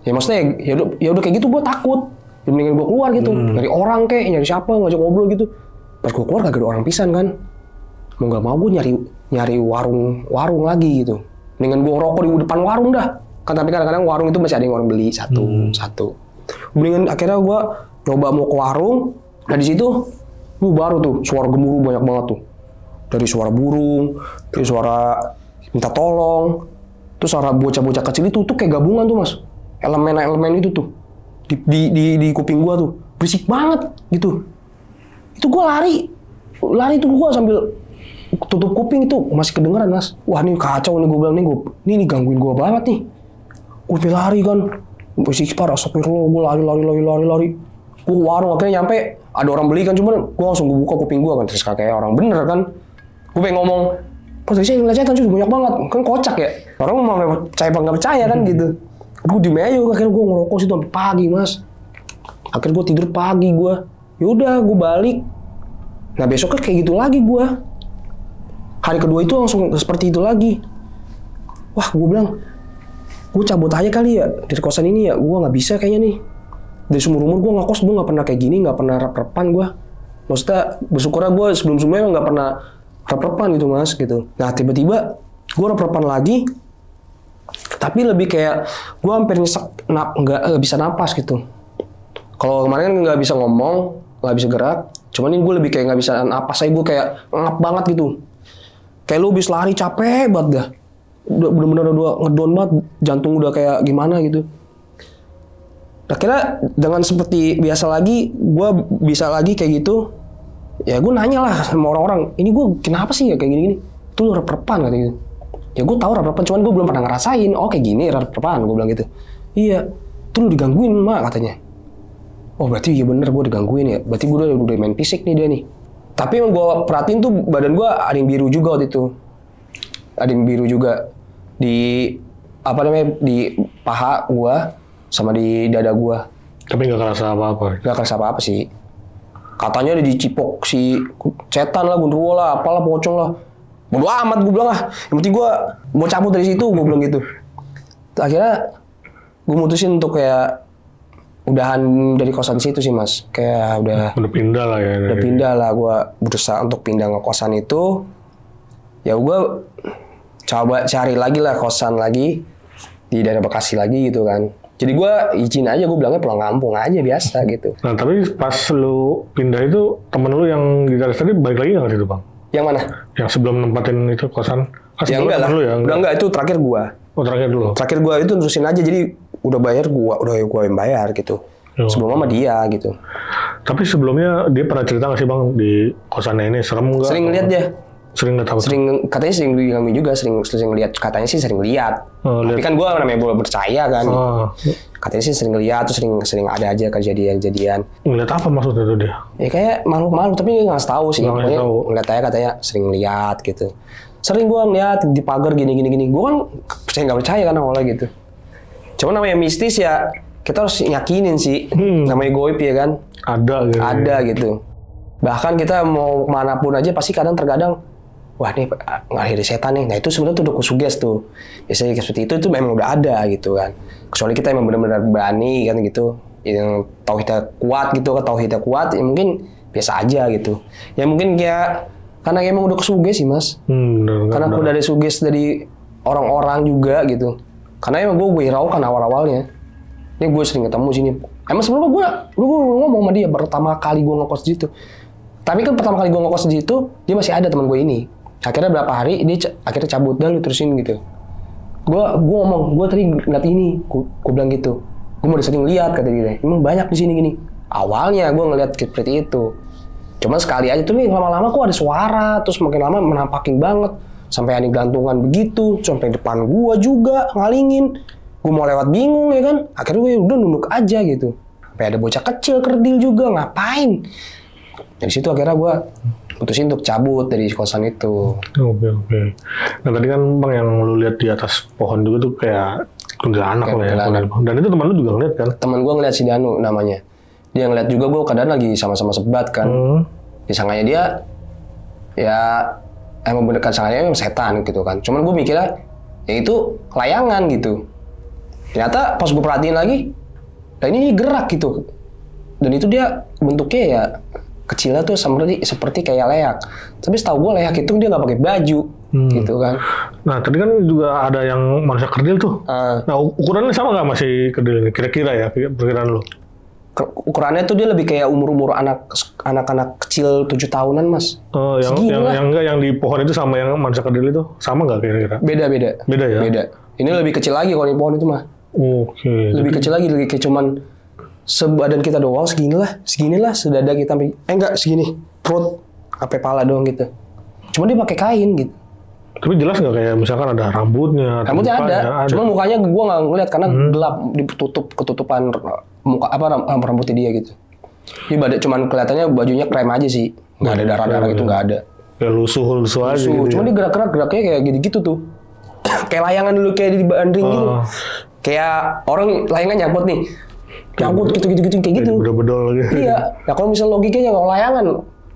Ya maksudnya ya udah kayak gitu gue takut. Ya mendingan gue keluar gitu, nyari orang kayak, nyari siapa, ngajak ngobrol gitu. Pas gue keluar kagak ada orang pisan kan. Mau gak mau gue nyari warung lagi gitu. Mendingan gue ngerokok di depan warung dah. Kan tapi kadang-kadang warung itu masih ada yang orang beli satu. Mendingan akhirnya gue coba mau ke warung. Nah di situ baru tuh suara gemuruh banyak banget tuh. Dari suara burung, dari suara minta tolong, terus suara bocah-bocah kecil itu tuh kayak gabungan tuh mas. Elemen-elemen itu tuh di kuping gue tuh berisik banget gitu. Itu gue lari tuh gue sambil tutup kuping itu masih kedengeran mas. Wah ini kacau nih gue bilang ini gangguin gue banget nih. Gue lari kan, berisik parah, astagfirullah, gue lari. Gue warung akhirnya nyampe, ada orang beli kan, cuman gue langsung buka kuping gue kan, terus kayak orang bener kan. Gue pengen ngomong, pas saya ngeliat setan cuy banyak banget, kan kocak ya. Orang mau percaya apa nggak percaya kan gitu. Gue diem aja, akhirnya gue ngerokok situ sampai pagi mas. Akhirnya gue tidur pagi gue, yaudah gue balik. Nah besoknya kayak gitu lagi gue. Hari kedua itu langsung seperti itu lagi. Wah gue bilang, gue cabut aja kali ya dari kosan ini ya, gue nggak bisa kayaknya nih. Dari seumur umur gue ngekos, gue nggak pernah kayak gini, nggak pernah rep-repan gue. Maksudnya bersyukurnya gue sebelum-sebelumnya nggak pernah rep-repan gitu mas gitu. Nah tiba-tiba gue rep-repan lagi, tapi lebih kayak gue hampir nyesek, nggak bisa napas gitu. Kalau kemarin kan nggak bisa ngomong, nggak bisa gerak, cuman ini gue lebih kayak nggak bisa napas aja, gue kayak ngap banget gitu. Kayak lu habis lari capek banget dah. Bener-bener udah ngedown banget, jantung udah kayak gimana gitu. Akhirnya dengan seperti biasa lagi, gue bisa lagi kayak gitu. Ya gue nanya lah sama orang-orang, ini gue kenapa sih ya kayak gini-gini? Itu lu rep-repan katanya gitu. Ya gue tahu rep-repan, cuman gue belum pernah ngerasain. Oh kayak gini rep-repan, gue bilang gitu. Iya, itu lu digangguin mak katanya. Oh berarti iya bener gue digangguin ya. Berarti gue udah main fisik nih dia nih. Tapi yang gue perhatiin tuh badan gue ada yang biru juga waktu itu. Ada yang biru juga di di paha gue sama di dada gue. Tapi nggak kerasa apa-apa. Nggak kerasa apa-apa sih. Katanya ada dicipok si setan lah, gundurwo lah, apalah pocong lah. Bodo amat gue bilang ah. Yang penting gue mau cabut dari situ, gue bilang gitu. Akhirnya gue mutusin untuk kayak udahan dari kosan situ sih mas. Kayak udah pindah lah ya. Udah pindah lah, gue berusaha untuk pindah ke kosan itu. Ya gue coba cari lagi lah kosan lagi di daerah Bekasi lagi gitu kan. Jadi gue izin aja, gue bilangnya pulang kampung aja biasa gitu. Nah tapi pas lu pindah itu, temen lu yang gitaris tadi balik lagi nggak situ bang? Yang mana? Yang sebelum nempatin itu kosan? Ya enggak lah, udah enggak, itu terakhir gue. Oh terakhir dulu? Terakhir gue itu terusin aja, jadi udah bayar udah gue yang bayar gitu. Sebelumnya sama dia gitu. Tapi sebelumnya dia pernah cerita nggak sih bang di kosannya ini, serem nggak? Sering lihat dia. Sering lihat apa? Katanya sering digangguin juga, sering lihat, katanya sih sering lihat. Tapi kan gue namanya boleh percaya kan. Katanya sih sering lihat, tuh sering ada aja kejadian. Ngeliat apa maksudnya tuh dia? Ya kayak makhluk, tapi nggak tahu sih. Pokoknya ngeliat aja katanya sering lihat gitu. Sering gue ngeliat di pagar gini. Gue kan nggak percaya kan awalnya gitu. Cuma namanya mistis ya, kita harus yakinin sih. Namanya goib ya kan. Ada gitu. Ada gitu. Bahkan kita mau kemanapun aja pasti kadang terkadang wah ini ngaliri setan nih. Nah itu sebenarnya tuh udah kusuges tuh. Biasanya seperti itu memang udah ada gitu kan. Kecuali kita emang benar-benar berani kan gitu, yang tauhidnya kuat gitu, tauhidnya kuat, ya mungkin biasa aja gitu. Ya mungkin kayak karena emang udah kesuges sih mas. Karena aku dari suges dari orang-orang juga gitu. Karena emang gue hiraukan awal-awalnya. Ini gue sering ketemu sini. Emang sebelumnya gue ngomong sama dia pertama kali gue ngekos di situ. Tapi kan pertama kali gue ngekos di situ dia masih ada teman gue ini. Akhirnya berapa hari dia akhirnya cabut dah lu terusin gitu. Gue ngomong, gue tadi ngeliat ini, gue bilang gitu. Gue mau sering lihat kata dia. Emang banyak di sini gini. Awalnya gue ngeliat seperti itu. Cuma sekali aja tuh nih lama-lama kok ada suara, terus makin lama menampakin banget. Sampai ada gantungan begitu, sampai depan gue juga ngalingin. Gue mau lewat bingung ya kan. Akhirnya gue udah nunduk aja gitu. Sampai ada bocah kecil kerdil juga, ngapain? Dari situ akhirnya gue putusin untuk cabut dari kosan itu. Oke. Nah tadi kan bang yang lu lihat di atas pohon juga tuh kayak kuntilanak lah ya. Dan itu teman lu juga ngeliat kan? Teman gue ngeliat si Danu namanya. Dia ngeliat juga gue kadang lagi sama-sama sebat kan. Disangkanya dia ya emang bener kan sangkanya emang setan gitu kan. Cuman gue mikirnya ya itu layangan gitu. Ternyata pas gue perhatiin lagi, nah ini gerak gitu. Dan itu dia bentuknya ya kecilnya tuh seperti kayak leak. Tapi setahu gue leak itu dia nggak pakai baju, gitu kan. Nah tadi kan juga ada yang manusia kerdil tuh. Nah ukurannya sama nggak masih kerdil ini? Kira-kira ya perkiraan lo? Ukurannya tuh dia lebih kayak umur anak-anak kecil 7 tahunan mas. Yang di pohon itu sama yang manusia kerdil itu sama nggak kira-kira? Beda ya. Beda. Ini lebih kecil lagi kalau di pohon itu mah. Oke. Lebih kecil lagi, lebih kayak cuman sebadan kita doang, seginilah sedada kita, enggak segini, perut, sampai pala doang gitu. Cuma dia pakai kain gitu. Tapi jelas nggak kayak misalkan ada rambutnya? Rambutnya ada. Cuma mukanya gue nggak ngeliat karena gelap, ketutupan muka rambutnya dia gitu. Dia cuman kelihatannya bajunya krem aja sih, nggak ada darah-darah gitu, nggak ada. Kayak lusuh aja. Gitu cuma dia geraknya kayak gitu tuh. Kayak layangan dulu kayak di bandring gitu. Kayak orang layangan nyangkut nih. Nyangkut gitu kayak gitu. Bedol gitu. Iya. Nah kalau misal logikanya kalau layangan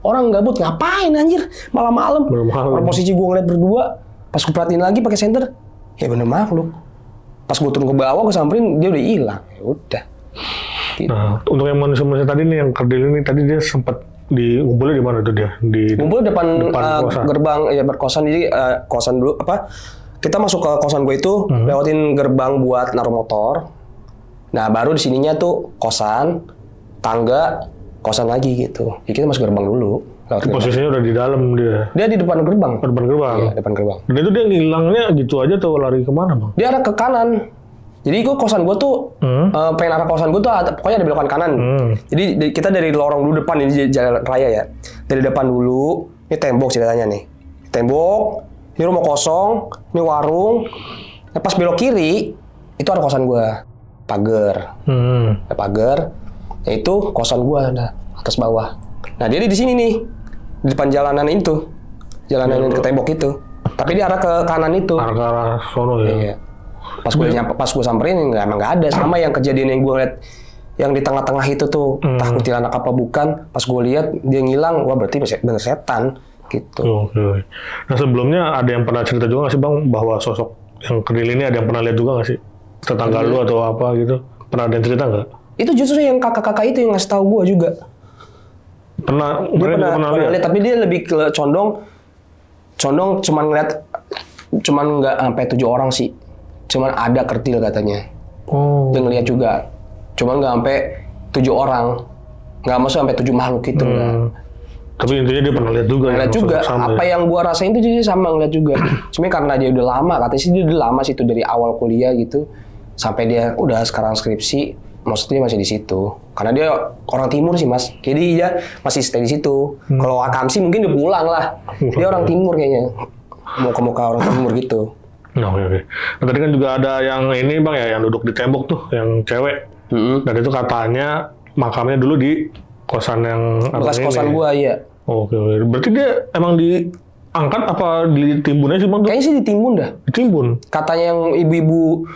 orang gabut ngapain anjir malam-malam. Orang posisi gue ngeliat berdua, pas gue perhatiin lagi pakai senter, ya bener makhluk. Pas gue turun ke bawah gue samperin dia udah hilang. Ya udah. Gitu. Nah, untuk yang manusia tadi nih yang kerdil ini tadi dia sempat ngumpulnya di mana tuh dia? Ngumpul depan gerbang ya berkosan. Jadi kosan dulu apa? Kita masuk ke kosan gue itu lewatin gerbang buat naruh motor. Nah baru di sininya tuh kosan, tangga, kosan lagi gitu. Jadi kita masuk gerbang dulu. Posisinya udah di dalam dia? Dia di depan gerbang. Depan gerbang? Iya, depan gerbang. Dan itu dia ngilangnya gitu aja tuh lari kemana bang? Dia arah ke kanan. Jadi kosan gue tuh, pengen arah kosan gue tuh pokoknya ada belokan kanan. Jadi kita dari lorong dulu depan, ini jalan raya ya. Dari depan dulu, ini tembok ceritanya nih. Tembok, ini rumah kosong, ini warung. Nah, pas belok kiri, itu ada kosan gue. Pagar. Ada pagar. Nah, itu kosan gue, ada atas bawah. Nah, dia di sini nih. Di depan jalanan itu. Jalanan ke tembok itu. Tapi dia arah ke kanan itu. Arah sono ya? Iya. Pas gue samperin, emang nggak ada. Sama yang kejadian yang gue lihat, yang di tengah-tengah itu tuh, entah kuntilanak apa bukan. Pas gue lihat, dia ngilang. Wah, berarti bener setan. Gitu. Oke. Nah sebelumnya ada yang pernah cerita juga nggak sih bang bahwa sosok yang kerdil ini ada yang pernah lihat juga nggak sih tetangga lu atau apa gitu? Pernah ada yang cerita nggak? Itu justru yang kakak-kakak itu yang ngasih tahu gue juga. Dia pernah lihat, tapi dia lebih ke condong cuman ngeliat, cuman nggak sampai 7 orang sih, cuman ada kerdil katanya. Dia ngeliat juga, cuman nggak sampai 7 orang, nggak masuk sampai 7 makhluk itu. Tapi intinya dia pernah lihat juga. Ngeliat juga. Apa ya? Yang gua rasain itu jadi sama ngeliat juga. Cuma karena dia udah lama, katanya sih dia udah lama sih itu dari awal kuliah gitu sampai dia udah sekarang skripsi, maksudnya masih di situ. Karena dia orang timur sih mas, jadi dia masih stay di situ. Kalau Akamsi mungkin dia pulang lah. Dia orang timur kayaknya, muka-muka orang timur gitu. Oke. Nah, tadi kan juga ada yang ini bang ya, yang duduk di tembok tuh, yang cewek. Dan itu katanya makamnya dulu di kosan yang bekas kosan gua, iya. Oke. Berarti dia emang diangkat apa ditimbun aja sih bang? Kayaknya sih ditimbun dah. Ditimbun? Katanya yang ibu-ibu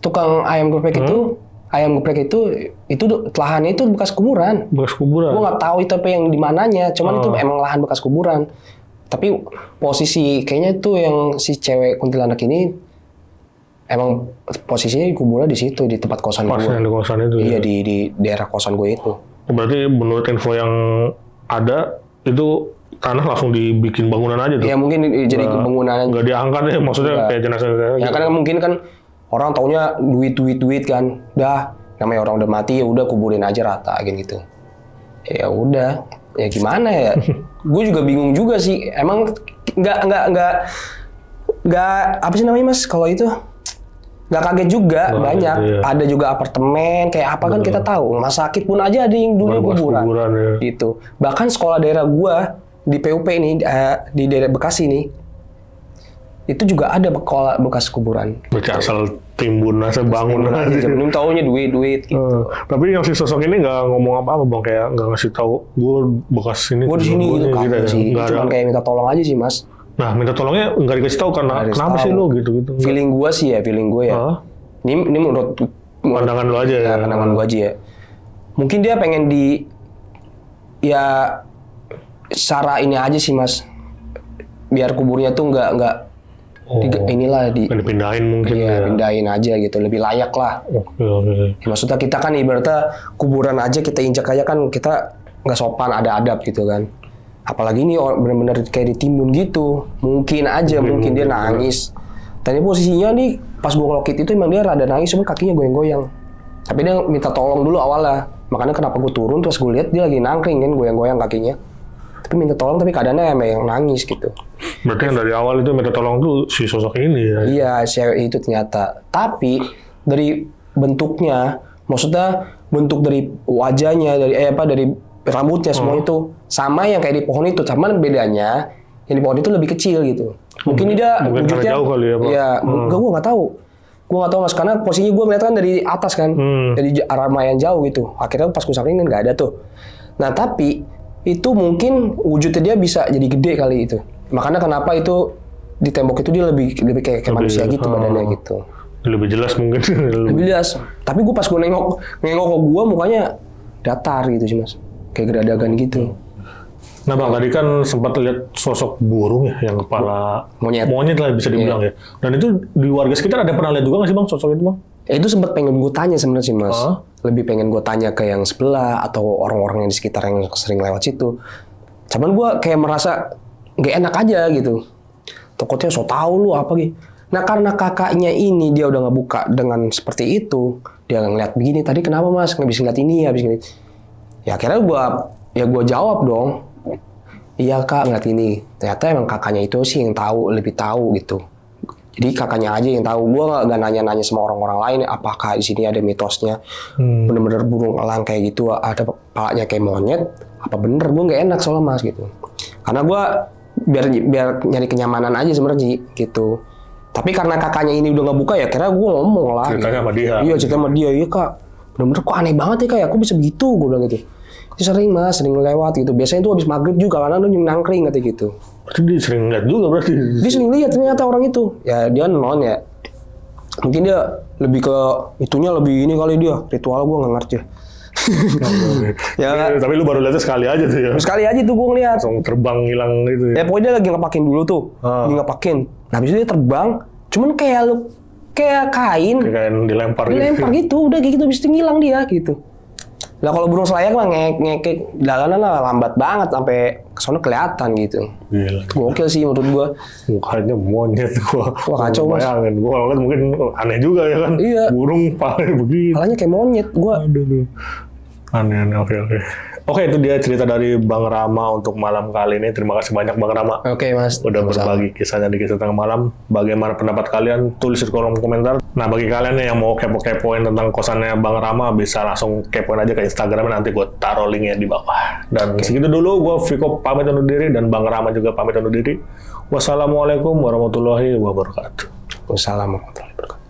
tukang ayam geprek itu, itu lahannya itu bekas kuburan. Bekas kuburan? Gua nggak tahu itu apa yang di mananya, cuman itu emang lahan bekas kuburan. Tapi posisi kayaknya itu yang si cewek kuntilanak ini emang posisinya kuburnya di situ, di tempat kosan gue. Pas di kosan itu. Iya, di daerah kosan gue itu. Berarti menurut info yang ada itu tanah langsung dibikin bangunan aja tuh? Iya, mungkin jadi bangunan. Nggak diangkat ya, maksudnya kayak jenazah. Ya kan mungkin kan orang taunya duit kan. Dah, namanya orang udah mati ya udah kuburin aja rata gitu. Ya udah, ya gimana ya? Gue juga bingung juga sih. Emang nggak apa sih namanya Mas kalau itu? Nggak kaget juga, banyak. Iya. Ada juga apartemen, kayak apa kan kita tahu. Rumah sakit pun aja ada yang dulu kuburan. Ya. Gitu. Bahkan sekolah daerah gua di PUP ini, di daerah Bekasi nih, itu juga ada bekas kuburan. Berarti asal timbun, asal bangun aja. Belum taunya duit gitu. Tapi yang si sosok ini nggak ngomong apa-apa Bang, kayak nggak ngasih tahu gue bekas ini. Gue di sini gitu sih. Cuma kayak minta tolong aja sih Mas. Nah, minta tolongnya nggak dikasih tahu karena kenapa sih lo gitu. Feeling gue ya. Ini menurut pandangan lo aja ya. Pandangan gue aja ya. Mungkin dia pengen secara ini aja sih Mas. Biar kuburnya tuh nggak dipindahin mungkin. Iya, pindahin aja gitu, lebih layak lah. Okay. Ya, maksudnya kita kan ibaratnya kuburan aja kita injak aja kan kita nggak sopan, ada adab gitu kan. Apalagi ini benar-benar kayak ditimbun gitu. Mungkin dia nangis. Tadi posisinya nih pas gue ngelokit itu emang dia rada nangis, cuma kakinya goyang-goyang. Tapi dia minta tolong dulu awalnya. Makanya kenapa gue turun terus gue lihat dia lagi nangkring kan, goyang-goyang kakinya. Tapi minta tolong tapi keadaannya emang yang nangis gitu. Berarti yang dari awal itu minta tolong tuh si sosok ini ya? Iya, cewek itu ternyata. Tapi dari bentuknya, maksudnya bentuk dari wajahnya, dari rambutnya semua itu sama yang kayak di pohon itu, cuman bedanya yang di pohon itu lebih kecil gitu. Mungkin dia wujudnya jauh kali ya, Pak. Iya, gue nggak tahu Mas karena posisinya gue melihat kan dari atas kan, dari arah lumayan jauh gitu. Akhirnya pas gue sampingin nggak ada tuh. Nah tapi itu mungkin wujudnya dia bisa jadi gede kali itu. Makanya kenapa itu di tembok itu dia lebih kayak manusia gitu badannya gitu. Lebih jelas mungkin. Lebih jelas. Tapi gue pas gue nengok ke gue mukanya datar gitu sih Mas. Kayak geradagan gitu. Nah Bang, tadi kan sempat lihat sosok burung ya, yang kepala monyet lah bisa dibilang ya. Dan itu di warga sekitar ada pernah lihat juga nggak sih Bang sosok itu Bang? Itu sempat pengen gue tanya sebenarnya sih Mas. Lebih pengen gue tanya ke yang sebelah atau orang-orang yang di sekitar yang sering lewat situ. Cuman gue kayak merasa nggak enak aja gitu. Takutnya so tau lu apa gitu. Nah karena kakaknya ini dia udah ngebuka dengan seperti itu, dia ngeliat begini tadi kenapa Mas nggak bisa ngeliat ini habis gini. Ya akhirnya gue jawab dong. Iya kak ngeliat ini. Ternyata emang kakaknya itu sih yang tahu, lebih tahu gitu. Jadi kakaknya aja yang tahu. Gue nggak nanya-nanya sama orang-orang lain. Apakah di sini ada mitosnya bener-bener burung elang kayak gitu, ada kepalanya kayak monyet? Apa bener? Gue nggak enak soalnya Mas gitu. Karena gue biar nyari kenyamanan aja sebenarnya gitu. Tapi karena kakaknya ini udah nggak buka ya, kira gue ngomong lah. Ceritanya sama dia. Iya cerita sama dia. Iya kak. Bener-bener kok aneh banget ya kak. Aku bisa begitu gue bilang gitu. Dia sering Mas, sering lewat gitu. Biasanya itu habis maghrib juga karena lu nangkring katanya gitu. Berarti dia sering lihat juga berarti. Dia sering lihat ternyata orang itu. Ya dia non ya. Mungkin dia lebih ke itunya lebih ini kali dia. Ritual gue nggak ngerti. Ya, tapi lu baru lihatnya sekali aja tuh ya. Sekali aja tuh gue ngeliat. Langsung terbang hilang gitu ya. Ya pokoknya dia lagi ngepakin dulu tuh. Lagi ngepakin. Nah habis itu dia terbang. Cuman kayak kain. Kayak kain dilempar gitu. Udah gitu habis itu ngilang dia gitu. Lah kalau burung selayar mah ngekek jalanan lah lambat banget sampai kesono kelihatan gitu. Gila. Gokil sih menurut gua. Mukanya monyet gua. Wah kacau Mas. Bayangin gua ngeliat mungkin aneh juga ya kan. Iya. Burung palanya begini. Palanya kayak monyet gua. Aduh. Aneh. Oke, itu dia cerita dari Bang Rama untuk malam kali ini. Terima kasih banyak Bang Rama. Oke, Mas. Udah berbagi kisahnya di Kisah Tengah Malam. Bagaimana pendapat kalian? Tulis di kolom komentar. Nah, bagi kalian yang mau kepo-kepoin tentang kosannya Bang Rama, bisa langsung kepoin aja ke Instagramnya. Nanti gue taruh linknya di bawah. Dan segitu dulu. Gue Viko pamit undur diri dan Bang Rama juga pamit undur diri. Wassalamualaikum warahmatullahi wabarakatuh. Wassalamualaikum warahmatullahi wabarakatuh.